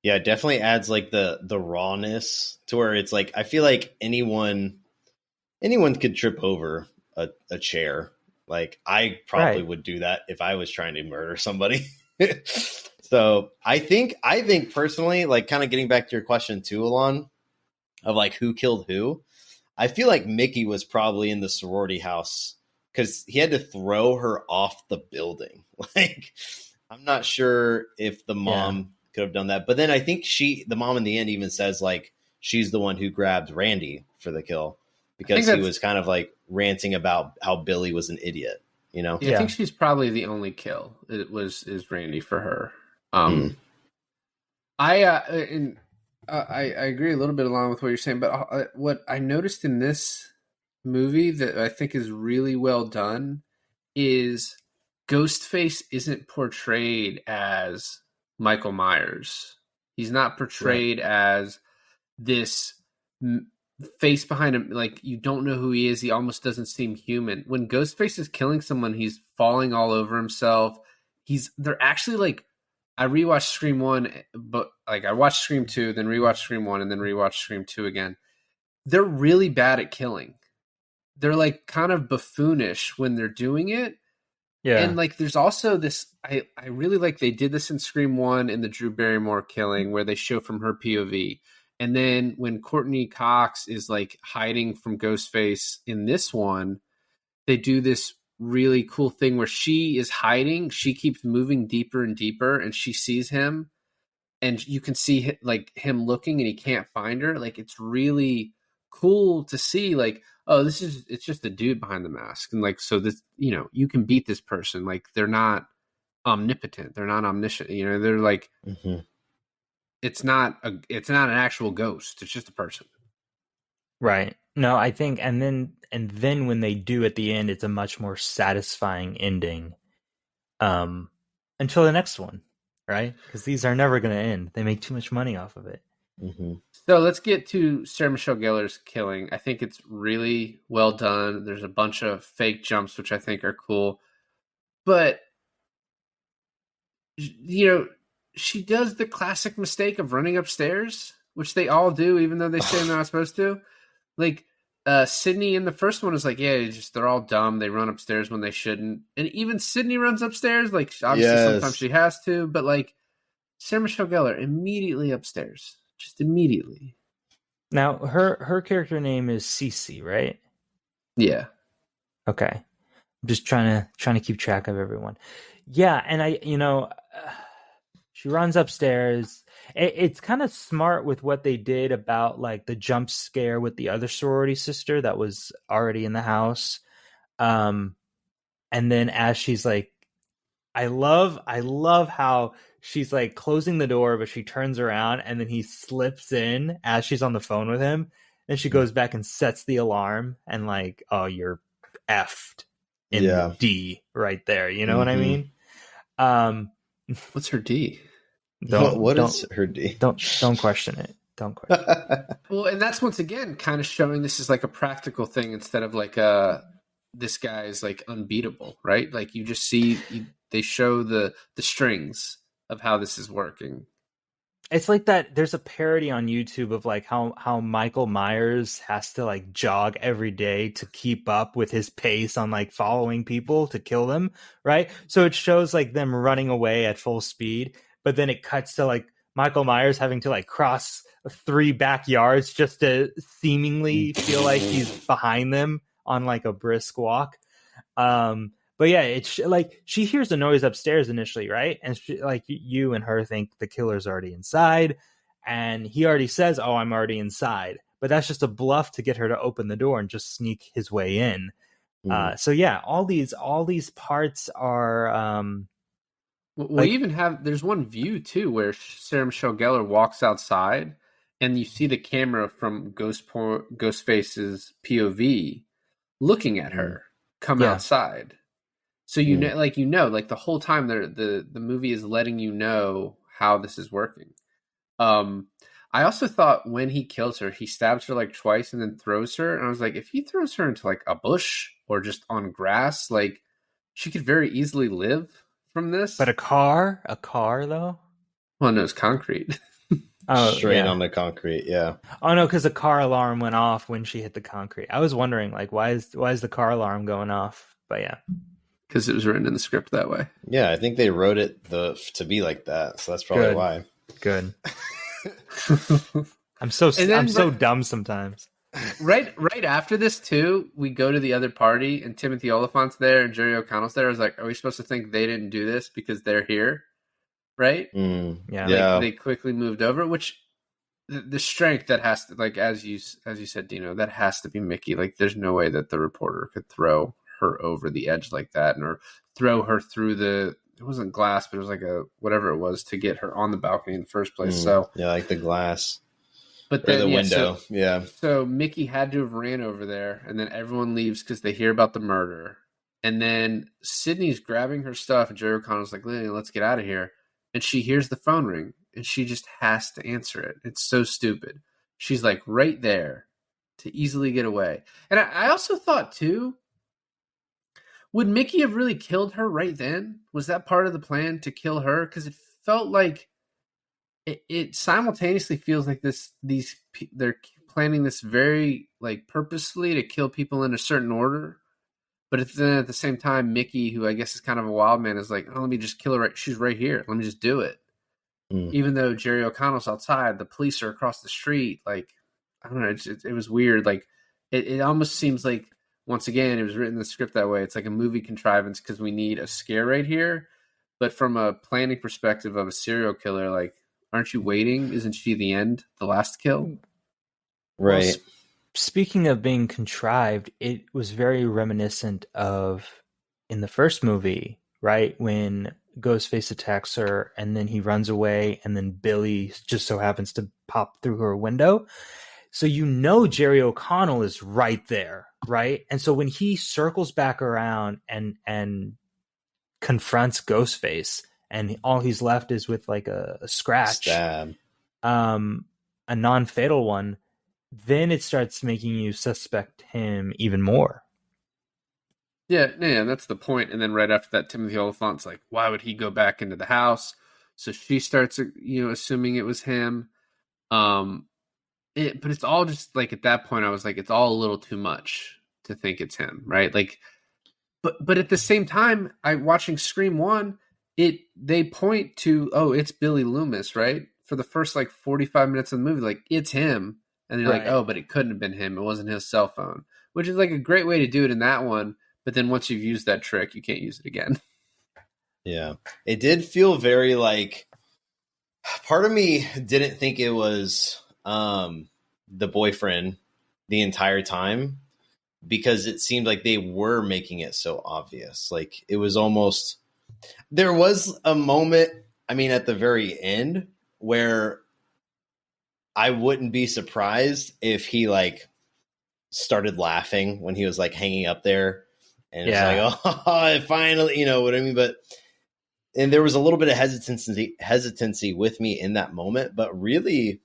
it definitely adds like the rawness to where it's like I feel like anyone could trip over a chair. Like I probably Right. would do that if I was trying to murder somebody. So I think personally, like kind of getting back to your question too, Alon, of like who killed who. I feel like Mickey was probably in the sorority house because he had to throw her off the building. Like I'm not sure if the mom could have done that, but then I think the mom in the end even says like she's the one who grabbed Randy for the kill because he was kind of like ranting about how Billy was an idiot, Yeah, I think she's probably the only kill. Is Randy for her. I agree a little bit along with what you're saying, but what I noticed in this movie that I think is really well done is Ghostface isn't portrayed as Michael Myers. He's not portrayed as this face behind him. Like you don't know who he is. He almost doesn't seem human. When Ghostface is killing someone, he's falling all over himself. They're actually like, I rewatched Scream 1, but like I watched Scream 2, then rewatched Scream 1, and then rewatched Scream 2 again. They're really bad at killing. They're like kind of buffoonish when they're doing it. Yeah. And like there's also this I really like they did this in Scream 1 in the Drew Barrymore killing where they show from her POV. And then when Courtney Cox is like hiding from Ghostface in this one, they do this really cool thing where she is hiding, she keeps moving deeper and deeper, and she sees him, and you can see like him looking, and he can't find her. Like it's really cool to see. Like, oh, it's just a dude behind the mask, and like so this, you can beat this person. Like they're not omnipotent, they're not omniscient. They're like, it's not an actual ghost. It's just a person. Right. No, I think, and then when they do at the end, it's a much more satisfying ending. Until the next one, right? Because these are never going to end. They make too much money off of it. So let's get to Sarah Michelle Gellar's killing. I think it's really well done. There's a bunch of fake jumps, which I think are cool. But, she does the classic mistake of running upstairs, which they all do, even though they say they're not supposed to. Like, Sydney in the first one is like, yeah, they're all dumb. They run upstairs when they shouldn't. And even Sydney runs upstairs. Like, obviously sometimes she has to. But, like, Sarah Michelle Gellar immediately upstairs. Just immediately. Now, her character name is Cece, right? Yeah. Okay. I'm just trying to keep track of everyone. Yeah, and she runs upstairs. It's kind of smart with what they did about like the jump scare with the other sorority sister that was already in the house. And then as she's like, I love how she's like closing the door, but she turns around and then he slips in as she's on the phone with him. Then she goes back and sets the alarm and like, oh, you're effed in D right there. You know what I mean? What's her D? What is her D? Don't question it. Don't question it. Well, and that's once again kind of showing this is like a practical thing instead of like this guy is like unbeatable, right? Like you just see they show the strings of how this is working. It's like that. There's a parody on YouTube of like how Michael Myers has to like jog every day to keep up with his pace on like following people to kill them, right? So it shows like them running away at full speed, but then it cuts to like Michael Myers having to like cross 3 backyards just to seemingly feel like he's behind them on like a brisk walk. But yeah, it's like she hears a noise upstairs initially, right? And she, like you and her think the killer's already inside, and he already says, "Oh, I'm already inside." But that's just a bluff to get her to open the door and just sneak his way in. So yeah, all these parts are. We even have there's one view too where Sarah Michelle Gellar walks outside, and you see the camera from Ghostface's POV looking at her come outside. So like the whole time the movie is letting you know how this is working. I also thought when he kills her, he stabs her like twice and then throws her. And I was like, if he throws her into like a bush or just on grass, like she could very easily live from this. But a car though? Well, no, it's concrete. Straight on the concrete, yeah. Oh no, because the car alarm went off when she hit the concrete. I was wondering, like, why is the car alarm going off? But yeah, because it was written in the script that way. Yeah, I think they wrote it to be like that, so that's probably why. Good. I'm so dumb sometimes. Right after this too, we go to the other party and Timothy Oliphant's there and Jerry O'Connell's there. I was like, are we supposed to think they didn't do this because they're here? Right? Yeah. They quickly moved over, which the strength that has to, like, as you said, Dino, that has to be Mickey. Like, there's no way that the reporter could throw her over the edge like that, or throw her through it wasn't glass, but it was like a whatever it was to get her on the balcony in the first place. So yeah, like the glass, but then the window. So Mickey had to have ran over there, and then everyone leaves because they hear about the murder, and then Sydney's grabbing her stuff, and Jerry O'Connell's like, "Lily, let's get out of here." And she hears the phone ring, and she just has to answer it. It's so stupid. She's like right there to easily get away. And I also thought too, would Mickey have really killed her right then? Was that part of the plan to kill her? Because it felt like it simultaneously feels like they're planning this very like purposely to kill people in a certain order. But then at the same time, Mickey, who I guess is kind of a wild man, is like, oh, let me just kill her. She's right here. Let me just do it. Even though Jerry O'Connell's outside, the police are across the street. Like, I don't know. It was weird. Like, it almost seems like, once again, it was written in the script that way. It's like a movie contrivance because we need a scare right here. But from a planning perspective of a serial killer, like, aren't you waiting? Isn't she the end, the last kill? Right. Well, speaking of being contrived, it was very reminiscent of in the first movie, right? When Ghostface attacks her and then he runs away and then Billy just so happens to pop through her window. So Jerry O'Connell is right there, right? And so when he circles back around and confronts Ghostface and all he's left is with like a scratch, stab, a non-fatal one, then it starts making you suspect him even more. Yeah, that's the point. And then right after that, Timothy Oliphant's like, why would he go back into the house? So she starts, assuming it was him. But it's all just like, at that point, I was like, it's all a little too much to think it's him, right? Like, but at the same time, watching Scream 1, they point to, oh, it's Billy Loomis, right? For the first like 45 minutes of the movie, like, it's him. And you're like, oh, but it couldn't have been him. It wasn't his cell phone, which is like a great way to do it in that one. But then once you've used that trick, you can't use it again. Yeah. It did feel very like, part of me didn't think it was the boyfriend the entire time, because it seemed like they were making it so obvious. Like, it was almost, there was a moment, I mean, at the very end where I wouldn't be surprised if he like started laughing when he was like hanging up there, and it's like, oh, finally, you know what I mean? And there was a little bit of hesitancy with me in that moment, but really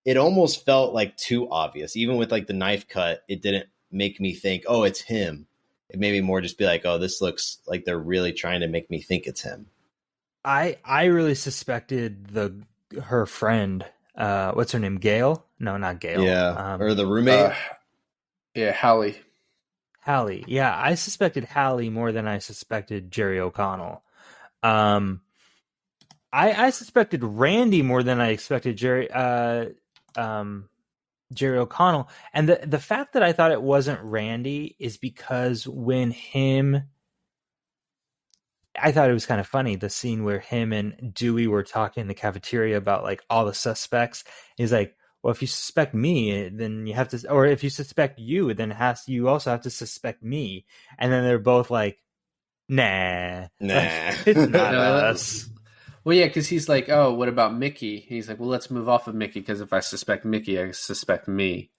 it almost felt like too obvious. Even with like the knife cut, it didn't make me think, oh, it's him. It made me more just be like, oh, this looks like they're really trying to make me think it's him. I really suspected her friend. What's her name? Gail? No, not Gail. Yeah, or the roommate. Yeah, Hallie. Hallie. Yeah, I suspected Hallie more than I suspected Jerry O'Connell. I suspected Randy more than I expected Jerry O'Connell. And the fact that I thought it wasn't Randy is because I thought it was kind of funny, the scene where him and Dewey were talking in the cafeteria about like all the suspects. He's like, well, if you suspect me, then you have to, or if you suspect you, then you also have to suspect me. And then they're both like, nah. It's not us. Well, yeah, because he's like, oh, what about Mickey? He's like, well, let's move off of Mickey, because if I suspect Mickey, I suspect me.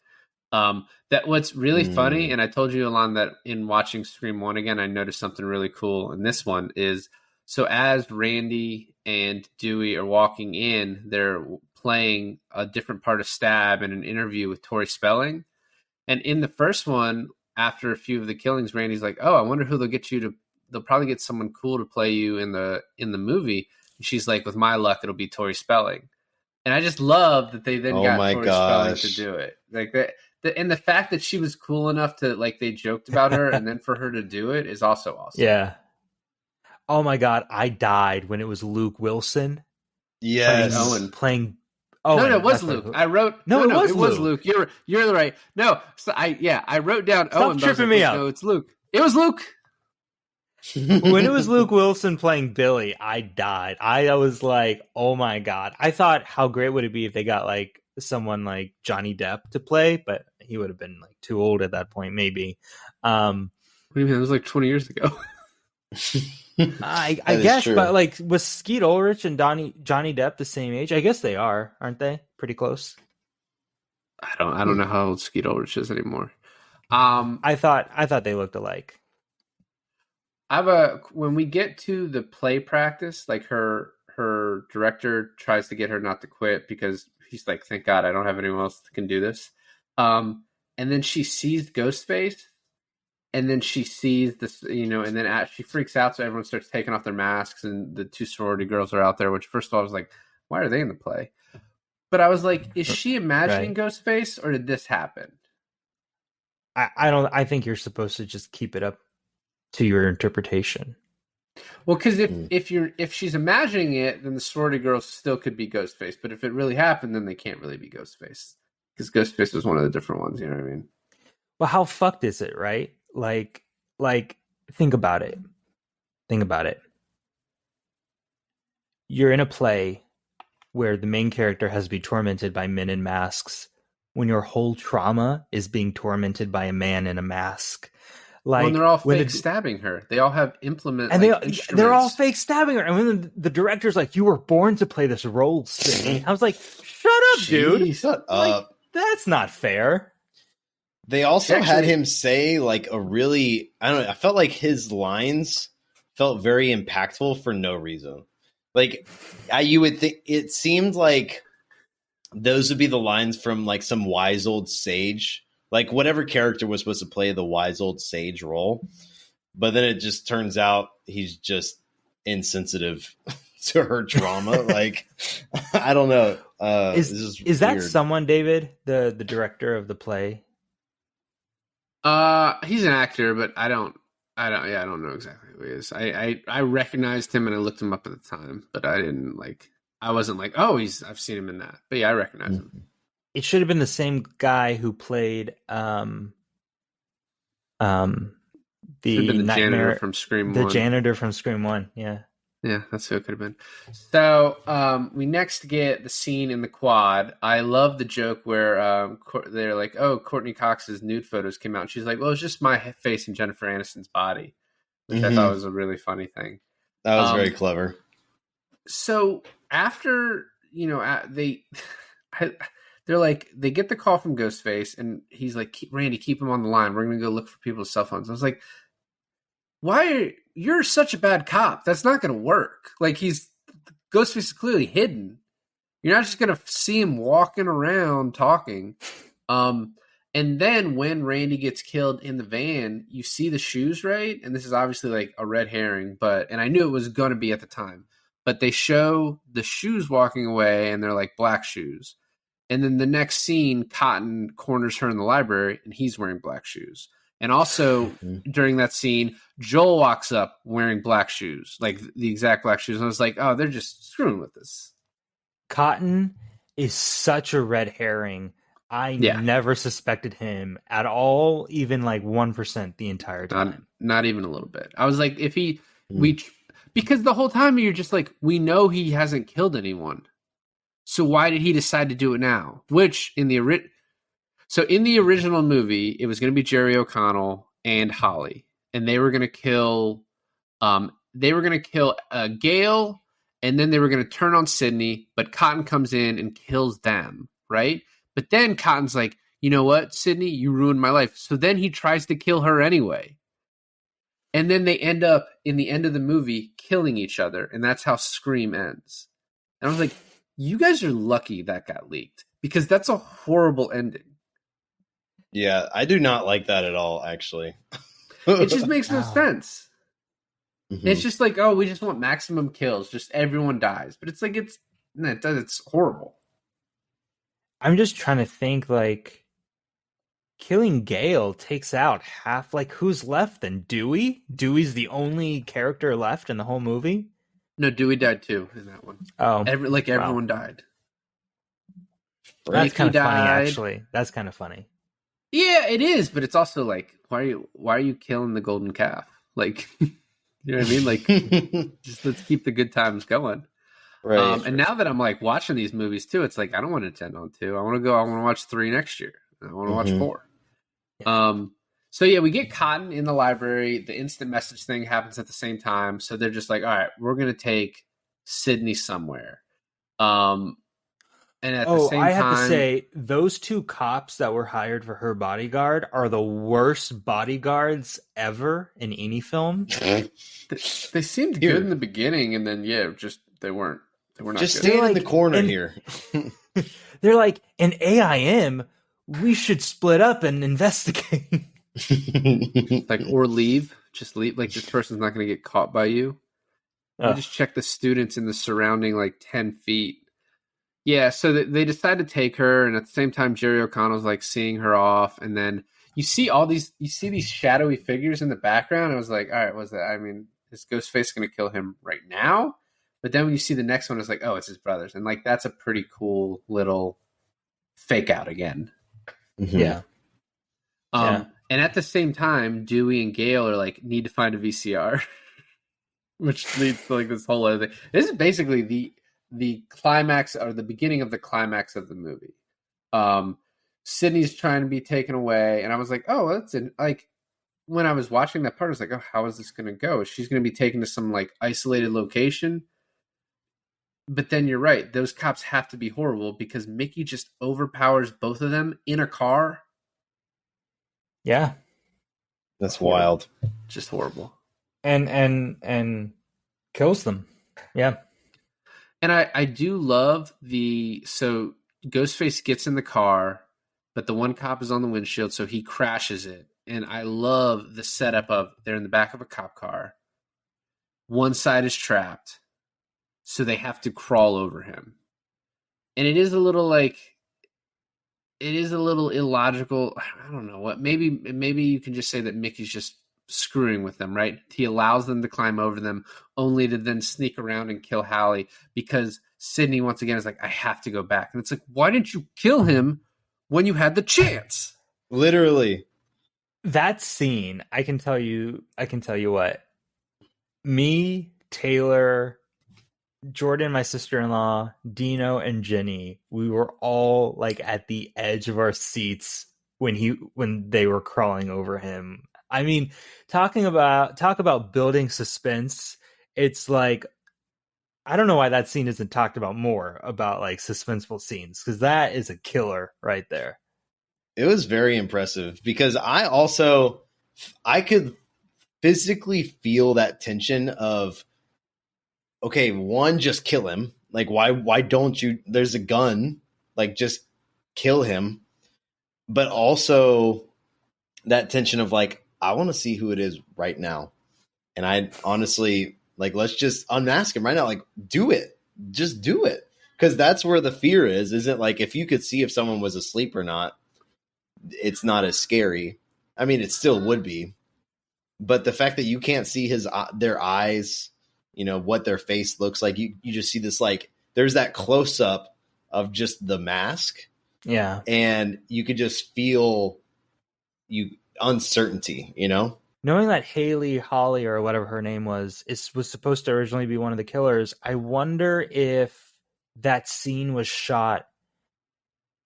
That what's really funny, and I told you, Alon, that in watching Scream 1 again, I noticed something really cool in this one is, so as Randy and Dewey are walking in, they're playing a different part of Stab in an interview with Tori Spelling. And in the first one, after a few of the killings, Randy's like, oh, I wonder who they'll probably get someone cool to play you in the movie. And she's like, with my luck, it'll be Tori Spelling. And I just love that they then got Tori Spelling to do it. Like that. And the fact that she was cool enough to, like, they joked about her and then for her to do it is also awesome. Yeah. Oh my God. I died when it was Luke Wilson. Yes. Playing. Oh, no, it was Luke. I wrote. No, it was Luke. You're right. No. So I wrote down Owen. Stop tripping me up. No, it's Luke. It was Luke. When it was Luke Wilson playing Billy, I died. I was like, oh my God. I thought, how great would it be if they got like someone like Johnny Depp to play, but he would have been like too old at that point, maybe. What do you mean? It was like 20 years ago. I guess, but like, was Skeet Ulrich and Johnny Depp the same age? I guess they are, aren't they? Pretty close. I don't know how old Skeet Ulrich is anymore. I thought they looked alike. When we get to the play practice, like her director tries to get her not to quit because he's like, thank God I don't have anyone else that can do this. And then she sees Ghostface, and then she sees this, and then she freaks out. So everyone starts taking off their masks, and the two sorority girls are out there. Which, first of all, I was like, why are they in the play? But I was like, is she imagining Ghostface, or did this happen? I think you're supposed to just keep it up to your interpretation. Well, because if she's imagining it, then the sorority girls still could be Ghostface. But if it really happened, then they can't really be Ghostface, because Ghostface was one of the different ones. You know what I mean? Well, how fucked is it, right? Like, think about it. You're in a play where the main character has to be tormented by men in masks, when your whole trauma is being tormented by a man in a mask. Like, they're all fake stabbing her. They all have implements, and they're all fake stabbing her. And when the director's like, "You were born to play this role, Sidney," I was like, "Shut up, dude! Shut up! That's not fair." They also had him say like a really, I don't know. I felt like his lines felt very impactful for no reason. Like, you would think it seemed like those would be the lines from like some wise old sage. Like, whatever character was supposed to play the wise old sage role. But then it just turns out he's just insensitive to her trauma. Like, I don't know. Is that someone, David, the director of the play? He's an actor, but I don't know exactly who he is. I recognized him and I looked him up at the time, but I wasn't like, oh, I've seen him in that. But yeah, I recognize him. It should have been the same guy who played the janitor from Scream 1. The janitor from Scream 1, yeah. Yeah, that's who it could have been. So we next get the scene in the quad. I love the joke where they're like, oh, Courtney Cox's nude photos came out. And she's like, well, it's just my face and Jennifer Aniston's body, which I thought was a really funny thing. That was very clever. So after, they're like, they get the call from Ghostface, and he's like, Randy, keep him on the line. We're going to go look for people's cell phones. I was like, you're such a bad cop. That's not going to work. Like, Ghostface is clearly hidden. You're not just going to see him walking around talking. And then when Randy gets killed in the van, you see the shoes, right? And this is obviously like a red herring, and I knew it was going to be at the time. but they show the shoes walking away and they're like black shoes. And then the next scene, Cotton corners her in the library and he's wearing black shoes. And also during that scene, Joel walks up wearing black shoes, like the exact black shoes. And I was like, oh, they're just screwing with this. Cotton is such a red herring. I never suspected him at all, even like 1% the entire time. Not even a little bit. I was like, if he, because the whole time you're just like, we know he hasn't killed anyone. So why did he decide to do it now? Which in the original movie, it was going to be Jerry O'Connell and Holly, and they were going to kill, Gale, and then they were going to turn on Sydney. But Cotton comes in and kills them, right? But then Cotton's like, you know what, Sydney, you ruined my life. So then he tries to kill her anyway, and then they end up in the end of the movie killing each other, and that's how Scream ends. And I was like, you guys are lucky that got leaked because that's a horrible ending. Yeah, I do not like that at all, actually. It just makes no sense. Mm-hmm. It's just like, oh, we just want maximum kills. Just everyone dies. But it's like, it's horrible. I'm just trying to think, like, killing Gale takes out half, like, who's left then? Dewey? Dewey's the only character left in the whole movie? No, Dewey died too in that one. Oh. Everyone died. That's kind of funny, actually. That's kind of funny. Yeah, it is, but it's also like, why are you killing the golden calf? Like, you know what I mean? Like, just let's keep the good times going. Right. And now that I'm like watching these movies too, it's like I don't want to attend on 2. I want to watch 3 next year. I want to watch 4. Yeah. So yeah, we get Cotton in the library. The instant message thing happens at the same time. So they're just like, all right, we're gonna take Sydney somewhere. And at the same time, I have to say, those 2 cops that were hired for her bodyguard are the worst bodyguards ever in any film. They seemed good in the beginning, and then they weren't. They were not just good. stand in the corner here. They're like, in AIM, we should split up and investigate. Like, or leave. Just leave. Like, this person's not going to get caught by you. Just check the students in the surrounding, like, 10 feet. Yeah, so they decide to take her, and at the same time, Jerry O'Connell's, like, seeing her off, and then you see these shadowy figures in the background. I was like, all right, what's that? I mean, is Ghostface going to kill him right now? But then when you see the next one, it's like, oh, it's his brothers. And, like, that's a pretty cool little fake out again. Mm-hmm. Yeah. And at the same time, Dewey and Gale are like, need to find a VCR, which leads to like this whole other thing. This is basically the climax or the beginning of the climax of the movie. Sydney's trying to be taken away, and I was like, oh, that's like when I was watching that part, I was like, oh, how is this going to go? She's going to be taken to some like isolated location. But then you're right; those cops have to be horrible because Mickey just overpowers both of them in a car. Yeah. That's wild. Just horrible. And kills them. Yeah. And I do love so Ghostface gets in the car, but the one cop is on the windshield, so he crashes it. And I love the setup of they're in the back of a cop car. One side is trapped, so they have to crawl over him. And it is a little illogical. I don't know what. Maybe you can just say that Mickey's just screwing with them, right? He allows them to climb over them, only to then sneak around and kill Hallie because Sydney once again is like, I have to go back. And it's like, why didn't you kill him when you had the chance? Literally. That scene, I can tell you what. Me, Taylor, Jordan, my sister-in-law, Dino, and Jenny, we were all like at the edge of our seats when they were crawling over him. I mean, talk about building suspense. It's like, I don't know why that scene isn't talked about more, about like suspenseful scenes, because that is a killer right there. It was very impressive because I could physically feel that tension of, okay, one, just kill him. Like, why don't you? There's a gun. Like, just kill him. But also that tension of like, I want to see who it is right now. And I honestly, Like, let's just unmask him right now. Like, do it. Just do it. Because that's where the fear is. Isn't like if you could see if someone was asleep or not, it's not as scary. I mean, it still would be. But the fact that you can't see their eyes, you know, what their face looks like, you just see this, like, there's that close up of just the mask. Yeah. And you could just feel uncertainty, you know? Knowing that Haley Holly, or whatever her name was supposed to originally be one of the killers, I wonder if that scene was shot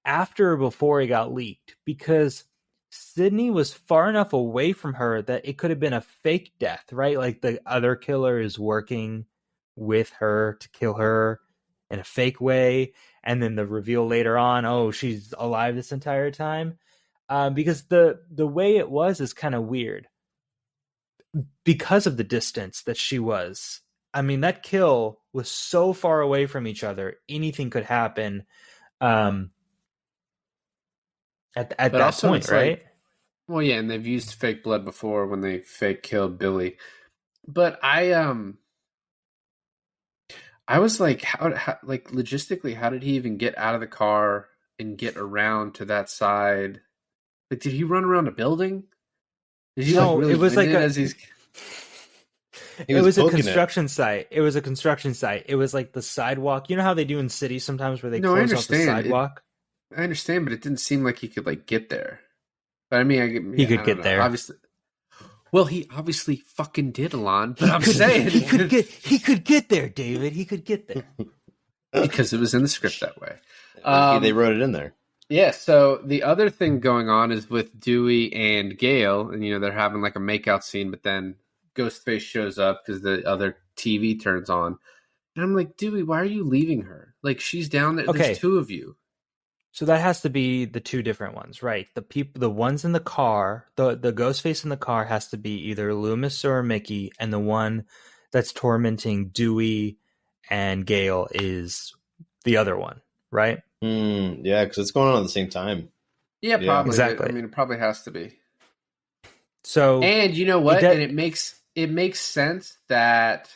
after or before it got leaked, because Sydney was far enough away from her that it could have been a fake death, right? Like the other killer is working with her to kill her in a fake way, and then the reveal later on, oh, she's alive this entire time. Because the way it was is kind of weird because of the distance that she was. I mean, that kill was so far away from each other, anything could happen. At that point, right? Like, well, yeah, and they've used fake blood before when they fake killed Billy. But I was like, how like logistically, how did he even get out of the car and get around to that side? Like, did he run around a building? Did he it was like it was a construction site. It was a construction site. It was like the sidewalk. You know how they do in cities sometimes where they close off the sidewalk? I understand, but it didn't seem like he could like get there. But I mean, he could get there. Obviously, well, he obviously fucking did, Alon. But I'm saying he could get there, David. He could get there because it was in the script that way. They wrote it in there. Yeah. So the other thing going on is with Dewey and Gale, and you know they're having like a makeout scene, but then Ghostface shows up because the other TV turns on, and I'm like, Dewey, why are you leaving her? Like she's down there. Okay. There's two of you. So that has to be the two different ones, right? The ones in the car, the Ghostface in the car has to be either Loomis or Mickey, and the one that's tormenting Dewey and Gale is the other one, right? Yeah, because it's going on at the same time. Yeah, probably. Exactly. I mean, it probably has to be. So, and you know what? And it makes sense that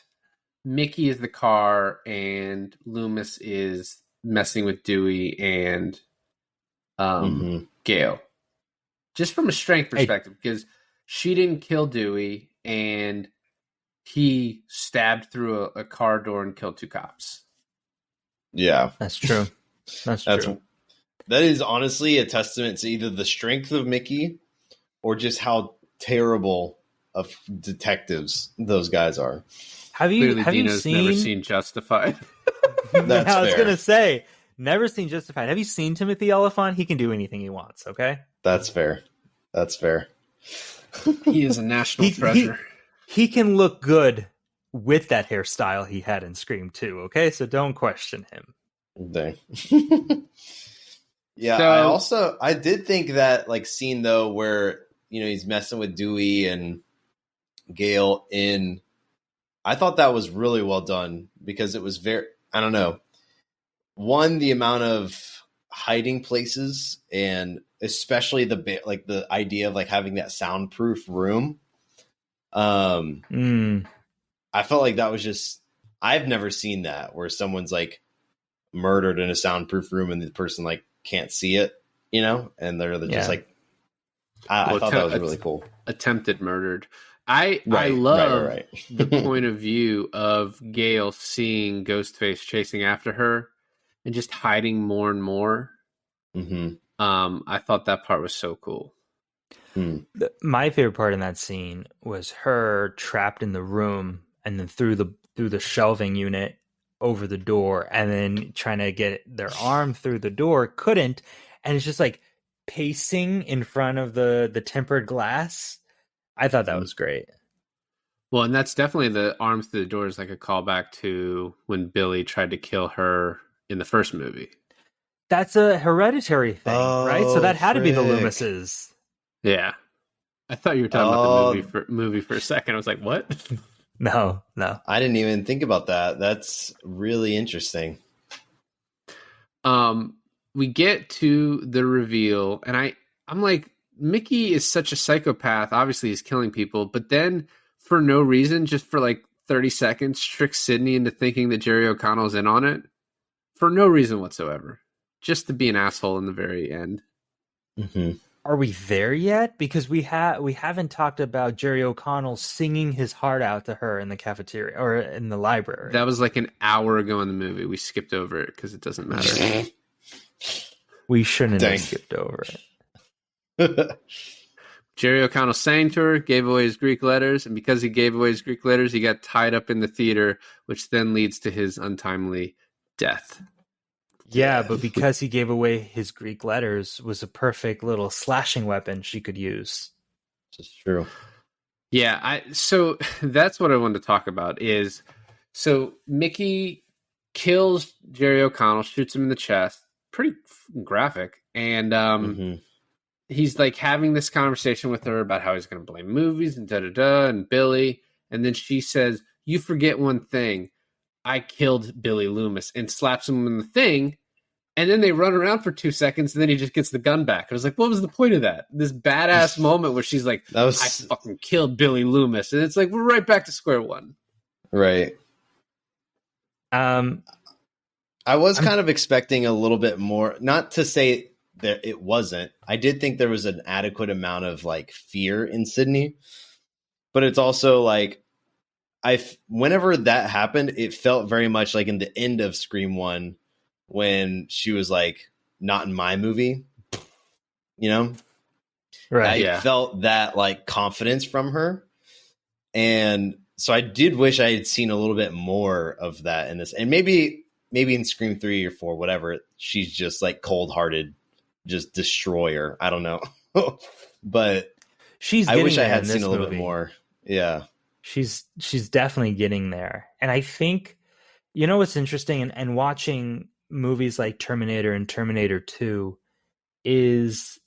Mickey is the car and Loomis is messing with Dewey and Gale. Just from a strength perspective, because she didn't kill Dewey and he stabbed through a car door and killed two cops. Yeah. That's true. That's true. That is honestly a testament to either the strength of Mickey or just how terrible of detectives those guys are. Have you Dino's never seen Justified? That's I was fair. gonna say, never seen Justified. Have you seen Timothy Olyphant? He can do anything he wants. Okay, that's fair. That's fair. He is a national treasure. He can look good with that hairstyle he had in Scream 2. Okay, so don't question him. Dang. Yeah, So- I did think that like scene though where you know he's messing with Dewey and Gale in. I thought that was really well done because it was very. I don't know. One, the amount of hiding places and especially the idea of like having that soundproof room. I felt like that was just. I've never seen that where someone's like murdered in a soundproof room and the person like can't see it, you know, and they're just like. I thought that was really cool. Attempted murdered. I love the point of view of Gale seeing Ghostface chasing after her and just hiding more and more. Mm-hmm. I thought that part was so cool. My favorite part in that scene was her trapped in the room and then through the shelving unit over the door and then trying to get their arm through the door, couldn't, and it's just like pacing in front of the tempered glass. I thought that was great. Well, and that's definitely the arms through the door is like a callback to when Billy tried to kill her in the first movie. That's a Hereditary thing, right? So that had to be the frick. Loomises. Yeah. I thought you were talking about the movie for a second. I was like, what? No. I didn't even think about that. That's really interesting. We get to the reveal, and I'm like, Mickey is such a psychopath. Obviously, he's killing people, but then for no reason, just for like 30 seconds, tricks Sydney into thinking that Jerry O'Connell's in on it for no reason whatsoever, just to be an asshole in the very end. Mm-hmm. Are we there yet? Because we haven't talked about Jerry O'Connell singing his heart out to her in the cafeteria or in the library. That was like an hour ago in the movie. We skipped over it because it doesn't matter. We shouldn't Dang. have skipped over it. Jerry O'Connell sang to her, gave away his Greek letters, and because he gave away his Greek letters, he got tied up in the theater, which then leads to his untimely death. Yeah, but because he gave away his Greek letters, was a perfect little slashing weapon she could use. It's true. Yeah, so that's what I wanted to talk about is, so Mickey kills Jerry O'Connell, shoots him in the chest, pretty graphic, and he's like having this conversation with her about how he's going to blame movies and da-da-da and Billy, and then she says, "You forget one thing, I killed Billy Loomis," and slaps him in the thing. And then they run around for 2 seconds, and then he just gets the gun back. I was like, what was the point of that? This badass moment where she's like, I fucking killed Billy Loomis. And it's like, we're right back to square one. Right. I was kind of expecting a little bit more, not to say that it wasn't. I did think there was an adequate amount of like fear in Sydney, but it's also like, whenever that happened, it felt very much like in the end of Scream 1, when she was like, not in my movie, you know? Right. I felt that like confidence from her. And so I did wish I had seen a little bit more of that in this. And maybe in Scream 3 or 4, whatever, she's just like cold-hearted, just destroyer. I don't know. But I wish I had seen a little bit more. Yeah. She's definitely getting there. And I think, you know what's interesting, and watching movies like Terminator and Terminator 2 is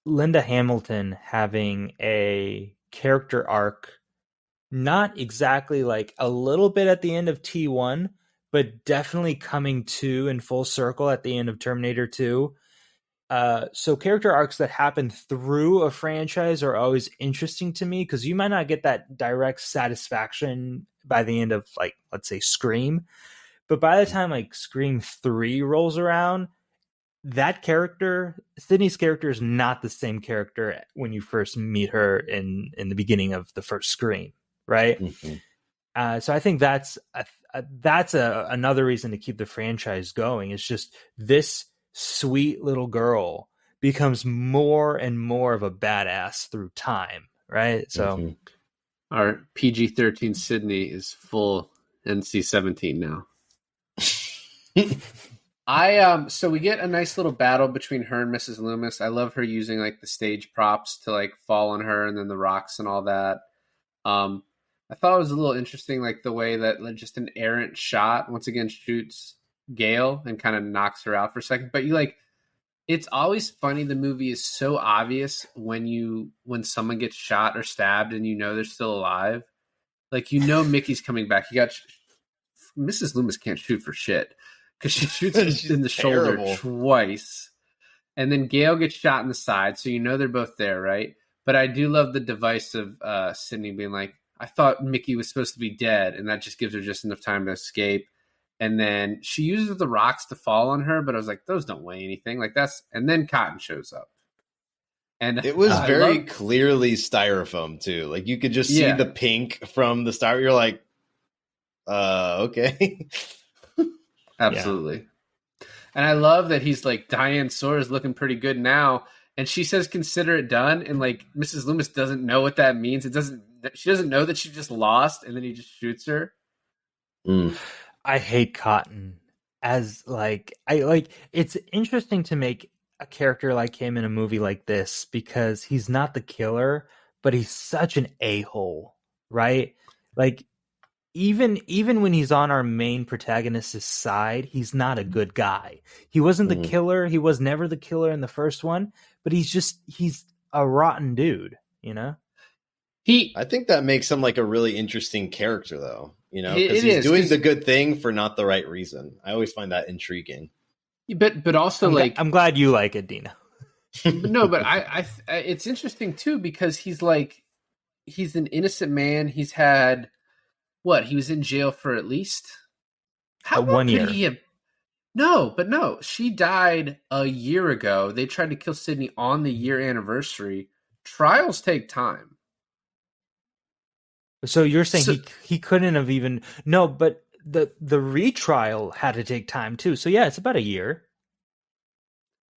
Linda Hamilton having a character arc, not exactly like a little bit at the end of T1, but definitely coming to in full circle at the end of Terminator 2. So character arcs that happen through a franchise are always interesting to me, because you might not get that direct satisfaction by the end of, like, let's say Scream. But by the time like Scream 3 rolls around, that character, Sydney's character, is not the same character when you first meet her in the beginning of the first Scream, right? Mm-hmm. So I think that's another reason to keep the franchise going. It's just this sweet little girl becomes more and more of a badass through time, right? So our PG-13 Sydney is full NC-17 now. So we get a nice little battle between her and Mrs. Loomis. I love her using like the stage props to like fall on her, and then the rocks and all that. I thought it was a little interesting, like the way that like, just an errant shot once again shoots Gail and kind of knocks her out for a second. But you like, it's always funny. The movie is so obvious when someone gets shot or stabbed and you know they're still alive. Like, you know, Mickey's coming back. Mrs. Loomis can't shoot for shit, because she shoots him in the shoulder twice. And then Gail gets shot in the side, so you know they're both there, right? But I do love the device of Sydney being like, I thought Mickey was supposed to be dead, and that just gives her just enough time to escape. And then she uses the rocks to fall on her, but I was like, those don't weigh anything. Like, and then Cotton shows up. And it was very clearly styrofoam too. Like, you could just see the pink from the styrofoam. You're like, okay. Absolutely. Yeah. And I love that he's like, Diane Sora's looking pretty good now. And she says, consider it done. And like, Mrs. Loomis doesn't know what that means. She doesn't know that she just lost, and then he just shoots her. I hate Cotton it's interesting to make a character like him in a movie like this, because he's not the killer, but he's such an a-hole, right? Like, even when he's on our main protagonist's side, he's not a good guy. He wasn't the killer. He was never the killer in the first one, but he's a rotten dude, you know? I think that makes him like a really interesting character, though, you know, because he's doing the good thing for not the right reason. I always find that intriguing. But also, I'm glad you like it, Dina. No, but I it's interesting too, because he's an innocent man. He's had what? He was in jail for at least how long 1 could year. he have? No. She died a year ago. They tried to kill Sydney on the year anniversary. Trials take time. So you're saying So- he couldn't have even no, but the retrial had to take time too. So yeah, it's about a year.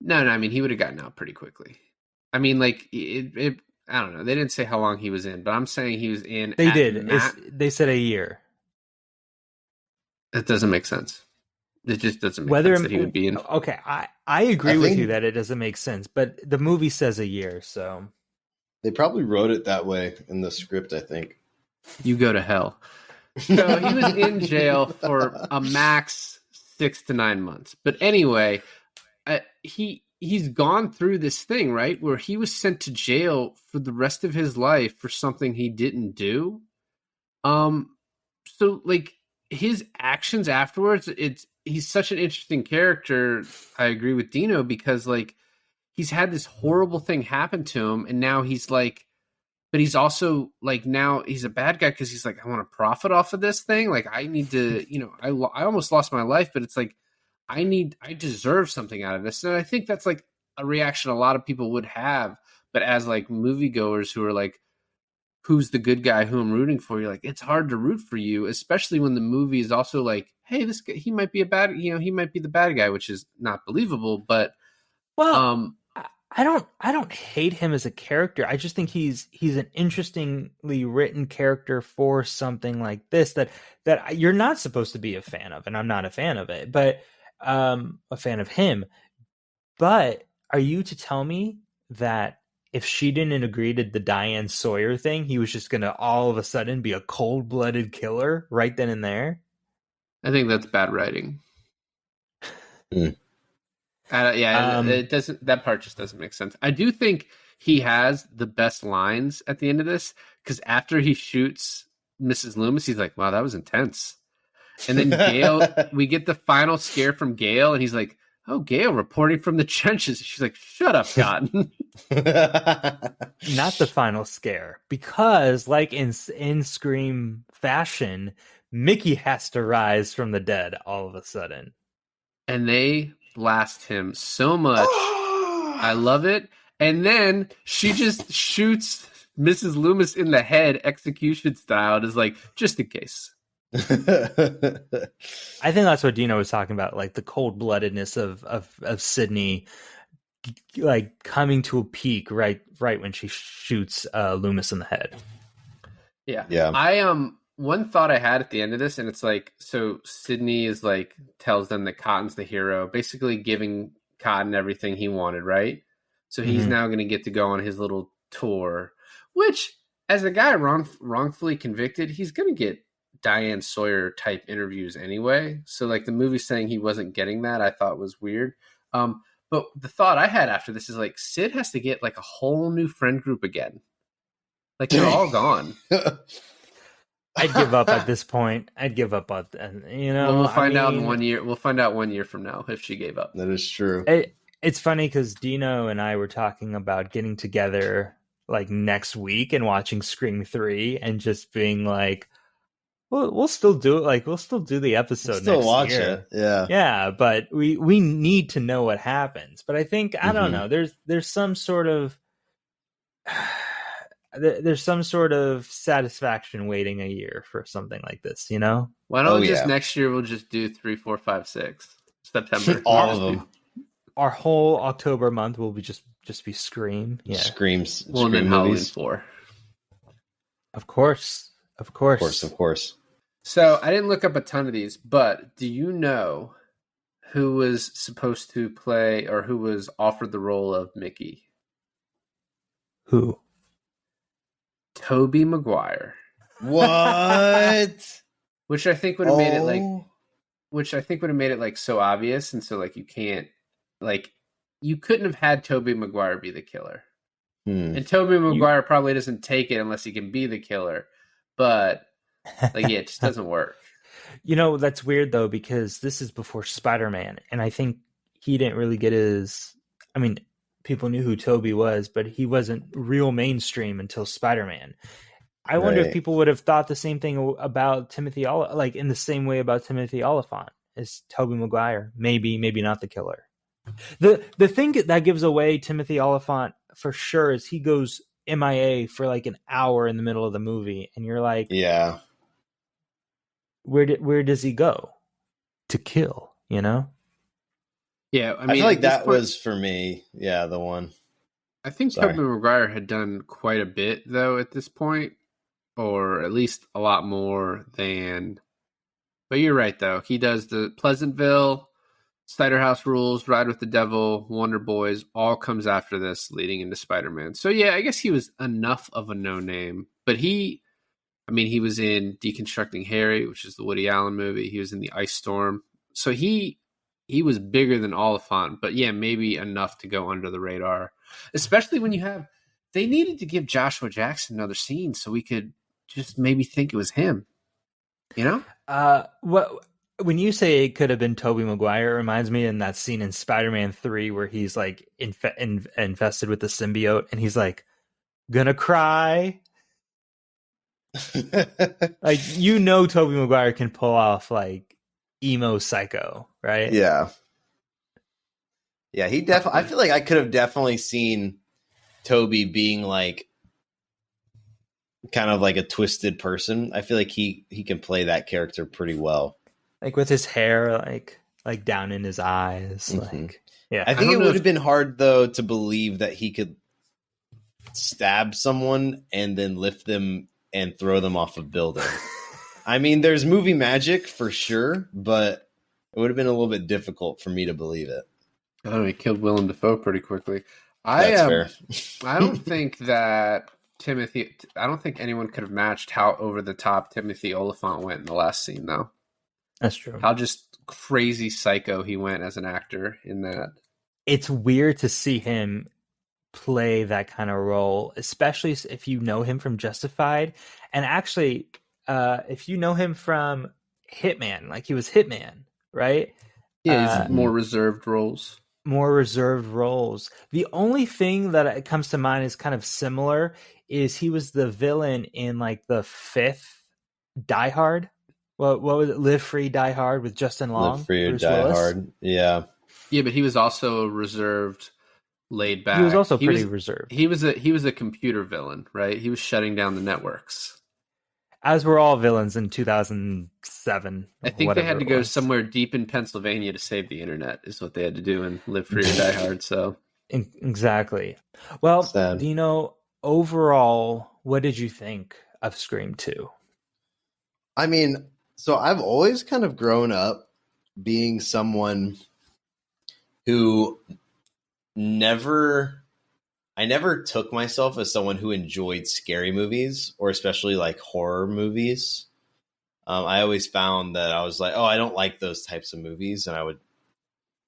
No. I mean, he would have gotten out pretty quickly. I mean, like it. I don't know. They didn't say how long he was in, but I'm saying he was in. They at did. ma- They said a year. That doesn't make sense. It just doesn't make Whether sense that he would be in. okay, I agree I with think- you that it doesn't make sense, but the movie says a year, so They probably wrote it that way in the script, I think. You go to hell. So he was in jail for a max 6 to 9 months. But anyway, he's gone through this thing, right, where he was sent to jail for the rest of his life for something he didn't do. So like his actions afterwards, he's such an interesting character. I agree with Dino because like he's had this horrible thing happen to him, and now he's like. But he's also like now he's a bad guy because he's like, I want to profit off of this thing. Like I need to, I almost lost my life, but it's like I deserve something out of this. And I think that's like a reaction a lot of people would have. But as like moviegoers who are like, who's the good guy who I'm rooting for? You're like, it's hard to root for you, especially when the movie is also like, hey, this guy, he might be he might be the bad guy, which is not believable. But well, I don't hate him as a character. I just think he's an interestingly written character for something like this that you're not supposed to be a fan of, and I'm not a fan of it, but a fan of him. But are you to tell me that if she didn't agree to the Diane Sawyer thing, he was just going to all of a sudden be a cold-blooded killer right then and there? I think that's bad writing. Mm. It doesn't. That part just doesn't make sense. I do think he has the best lines at the end of this because after he shoots Mrs. Loomis, he's like, "Wow, that was intense." And then Gail, we get the final scare from Gail, and he's like, "Oh, Gail reporting from the trenches." She's like, "Shut up, Cotton." Not the final scare, because like in Scream fashion, Mickey has to rise from the dead all of a sudden, and they blast him so much. I love it. And then she just shoots Mrs. Loomis in the head, execution style, and is like, just in case. I think that's what Dino was talking about, like the cold-bloodedness of Sydney, like coming to a peak right when she shoots Loomis in the head. Yeah. One thought I had at the end of this, and it's like, so Sydney is like, tells them that Cotton's the hero, basically giving Cotton everything he wanted, right? So he's now going to get to go on his little tour, which, as a guy wrongfully convicted, he's going to get Diane Sawyer type interviews anyway. So like the movie saying he wasn't getting that, I thought was weird. But the thought I had after this is like, Sid has to get like a whole new friend group again. Like they're all gone. I'd give up at this point. I'd give up on, Well, we'll find out in 1 year. We'll find out 1 year from now if she gave up. That is true. It's funny because Dino and I were talking about getting together like next week and watching Scream 3 and just being like, well, we'll still do it. Like we'll still do the episode. Still next watch year. it. Yeah. Yeah, but we need to know what happens. But I think I don't know. There's some sort of there's some sort of satisfaction waiting a year for something like this, you know? Why don't we just next year we'll just do 3, 4, 5, 6 September. All of them. Our whole October month will be just be Scream. Yeah. Screams. Well, and then Halloween 4. Of course. Of course. So I didn't look up a ton of these, but do you know who was supposed to play or who was offered the role of Mickey? Who? Tobey Maguire. What? Which I think would have made it like, which I think would have made it like so obvious, and so like you can't, like you couldn't have had Tobey Maguire be the killer, and Tobey Maguire probably doesn't take it unless he can be the killer, but like yeah, it just doesn't work. You know, that's weird though, because this is before Spider-Man, and I think he didn't really get his. I mean, people knew who Tobey was, but he wasn't real mainstream until Spider-Man. I wonder if Right. people would have thought the same thing about Timothy like in the same way about Timothy Oliphant as Tobey Maguire. Maybe not the killer. The thing that gives away Timothy Oliphant for sure is he goes MIA for like an hour in the middle of the movie, and you're like, Yeah. where does he go? To kill, you know? Yeah, I feel at like this that point, was for me. Yeah, the one. I think Sorry. Tobey Maguire had done quite a bit though at this point, or at least a lot more than. But you're right though. He does the Pleasantville, Cider House Rules, Ride with the Devil, Wonder Boys, all comes after this, leading into Spider-Man. So yeah, I guess he was enough of a no name, but he was in Deconstructing Harry, which is the Woody Allen movie. He was in The Ice Storm, so he was bigger than Oliphant, but yeah, maybe enough to go under the radar. Especially when they needed to give Joshua Jackson another scene so we could just maybe think it was him. You know? What when you say it could have been Tobey Maguire, it reminds me in that scene in Spider-Man 3 where he's like infested with the symbiote, and he's like gonna cry. Like, Tobey Maguire can pull off like emo psycho, right? Yeah. Yeah, he definitely. I feel like I could have definitely seen Toby being like kind of like a twisted person. I feel like he can play that character pretty well. Like with his hair like down in his eyes. Mhm. Like, yeah. I think don't it know would have been hard though to believe that he could stab someone and then lift them and throw them off a building. I mean, there's movie magic for sure, but it would have been a little bit difficult for me to believe it. Oh, he killed Willem Dafoe pretty quickly. That's fair. I don't think that I don't think anyone could have matched how over the top Timothy Oliphant went in the last scene, though. That's true. How just crazy psycho he went as an actor in that. It's weird to see him play that kind of role, especially if you know him from Justified. And actually, if you know him from Hitman, like he was Hitman, right? Yeah, he's more reserved roles. More reserved roles. The only thing that comes to mind is kind of similar is he was the villain in like the 5th Die Hard. What was it? Live Free, Die Hard with Justin Long. Live Free or Bruce Die Willis. Hard. Yeah. Yeah, but he was also reserved, laid back. He was also pretty reserved. He was a computer villain, right? He was shutting down the networks. As were all villains in 2007. I think they had to it go was. somewhere deep in Pennsylvania to save the internet, is what they had to do and Live Free or Die Hard. So Exactly. Well, Sad. Dino, overall, what did you think of Scream 2? I mean, so I've always kind of grown up being someone who I never took myself as someone who enjoyed scary movies or especially like horror movies. I always found that I was like, oh, I don't like those types of movies. And I would,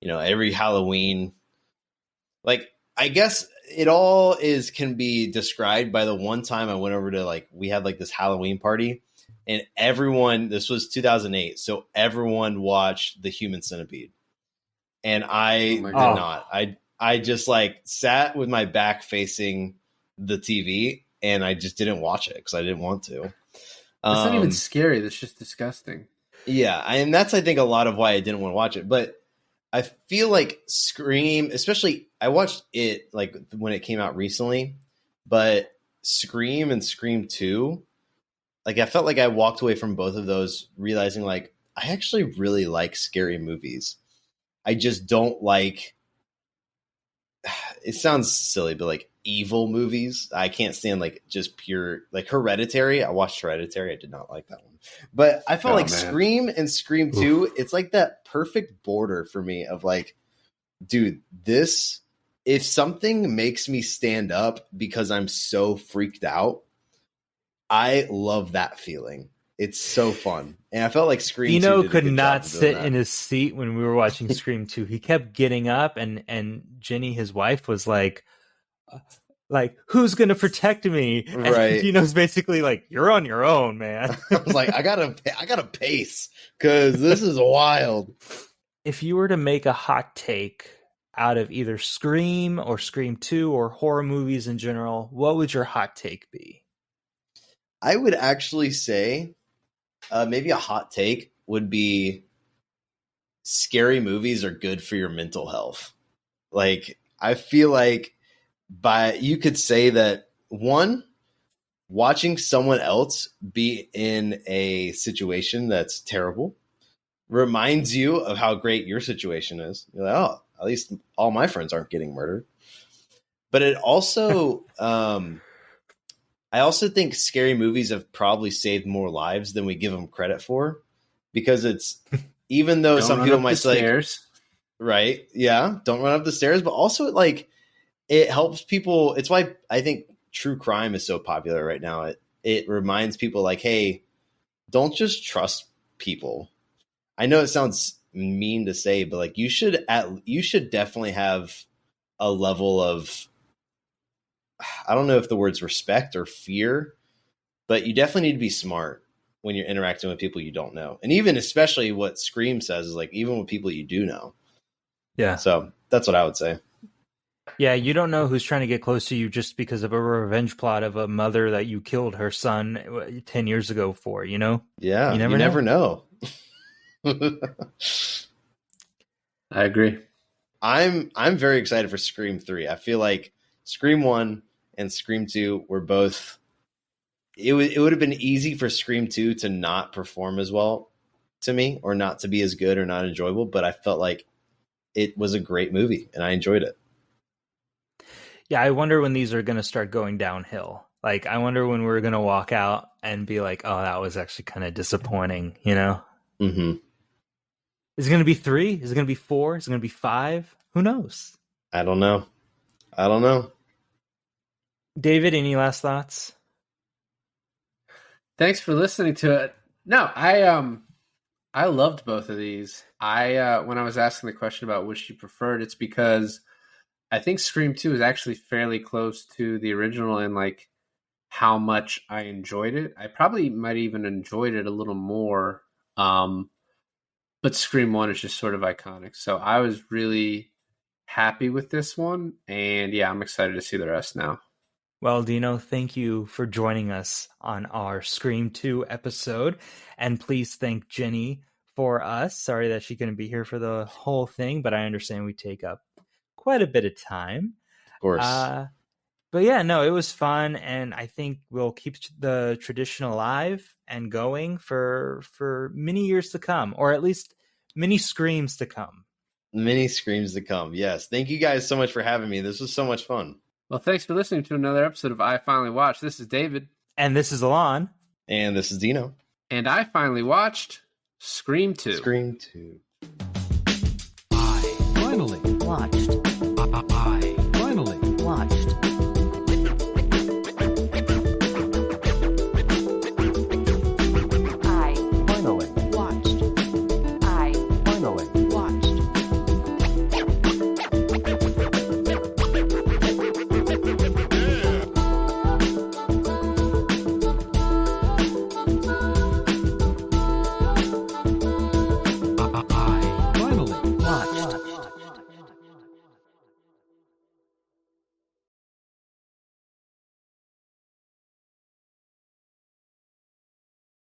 every Halloween, like, I guess it all can be described by the one time I went over to we had like this Halloween party and this was 2008. So everyone watched The Human Centipede and I did not. I just sat with my back facing the TV and I just didn't watch it because I didn't want to. That's not even scary. That's just disgusting. Yeah. And that's, I think, a lot of why I didn't want to watch it. But I feel like Scream, especially I watched it when it came out recently, but Scream and Scream 2, I felt like I walked away from both of those realizing I actually really like scary movies. I just don't like, it sounds silly, but evil movies. I can't stand just pure, Hereditary. I watched Hereditary. I did not like that one. But I felt man. Scream and Scream 2, it's that perfect border for me of dude, this, if something makes me stand up because I'm so freaked out, I love that feeling. It's so fun. And I felt like Scream 2 Dino did a could good not job of doing sit that. in his seat when we were watching Scream 2. He kept getting up and Jenny, his wife, was like, who's going to protect me? And Right. Dino's basically like, you're on your own, man. I was like, I gotta pace because this is wild. If you were to make a hot take out of either Scream or Scream 2 or horror movies in general, what would your hot take be? I would actually say maybe a hot take would be scary movies are good for your mental health. Like, I feel like you could say that, one, watching someone else be in a situation that's terrible reminds you of how great your situation is. You're like, oh, at least all my friends aren't getting murdered. But it also, I also think scary movies have probably saved more lives than we give them credit for, because it's, even though some people might say, like, right, yeah, don't run up the stairs, but also it helps people. It's why I think true crime is so popular right now. It reminds people, like, hey, don't just trust people. I know it sounds mean to say, but like, you should definitely have a level of, I don't know if the word's respect or fear, but you definitely need to be smart when you're interacting with people you don't know. And even especially what Scream says is, like, even with people you do know. Yeah. So that's what I would say. Yeah, you don't know who's trying to get close to you just because of a revenge plot of a mother that you killed her son 10 years ago for, you know? Yeah, you never know. I agree. I'm very excited for Scream 3. I feel like Scream 1 and Scream 2 were both, it would have been easy for Scream 2 to not perform as well to me, or not to be as good or not enjoyable, but I felt like it was a great movie and I enjoyed it. Yeah, I wonder when these are going to start going downhill. Like, I wonder when we're going to walk out and be like, oh, that was actually kind of disappointing, you know? Mm-hmm. Is it going to be 3? Is it going to be 4? Is it going to be 5? Who knows? I don't know. David, any last thoughts? Thanks for listening to it. No, I loved both of these. When I was asking the question about which you preferred, it's because I think Scream 2 is actually fairly close to the original in like how much I enjoyed it. I probably might even enjoyed it a little more. But Scream 1 is just sort of iconic. So I was really happy with this one. And yeah, I'm excited to see the rest now. Well, Dino, thank you for joining us on our Scream 2 episode. And please thank Jenny for us. Sorry that she couldn't be here for the whole thing, but I understand we take up quite a bit of time. Of course. But yeah, no, it was fun. And I think we'll keep the tradition alive and going for many years to come, or at least many Screams to come. Many Screams to come. Yes. Thank you guys so much for having me. This was so much fun. Well, thanks for listening to another episode of I Finally Watched. This is David. And this is Alon. And this is Dino. And I finally watched Scream 2. Scream 2. I finally watched. I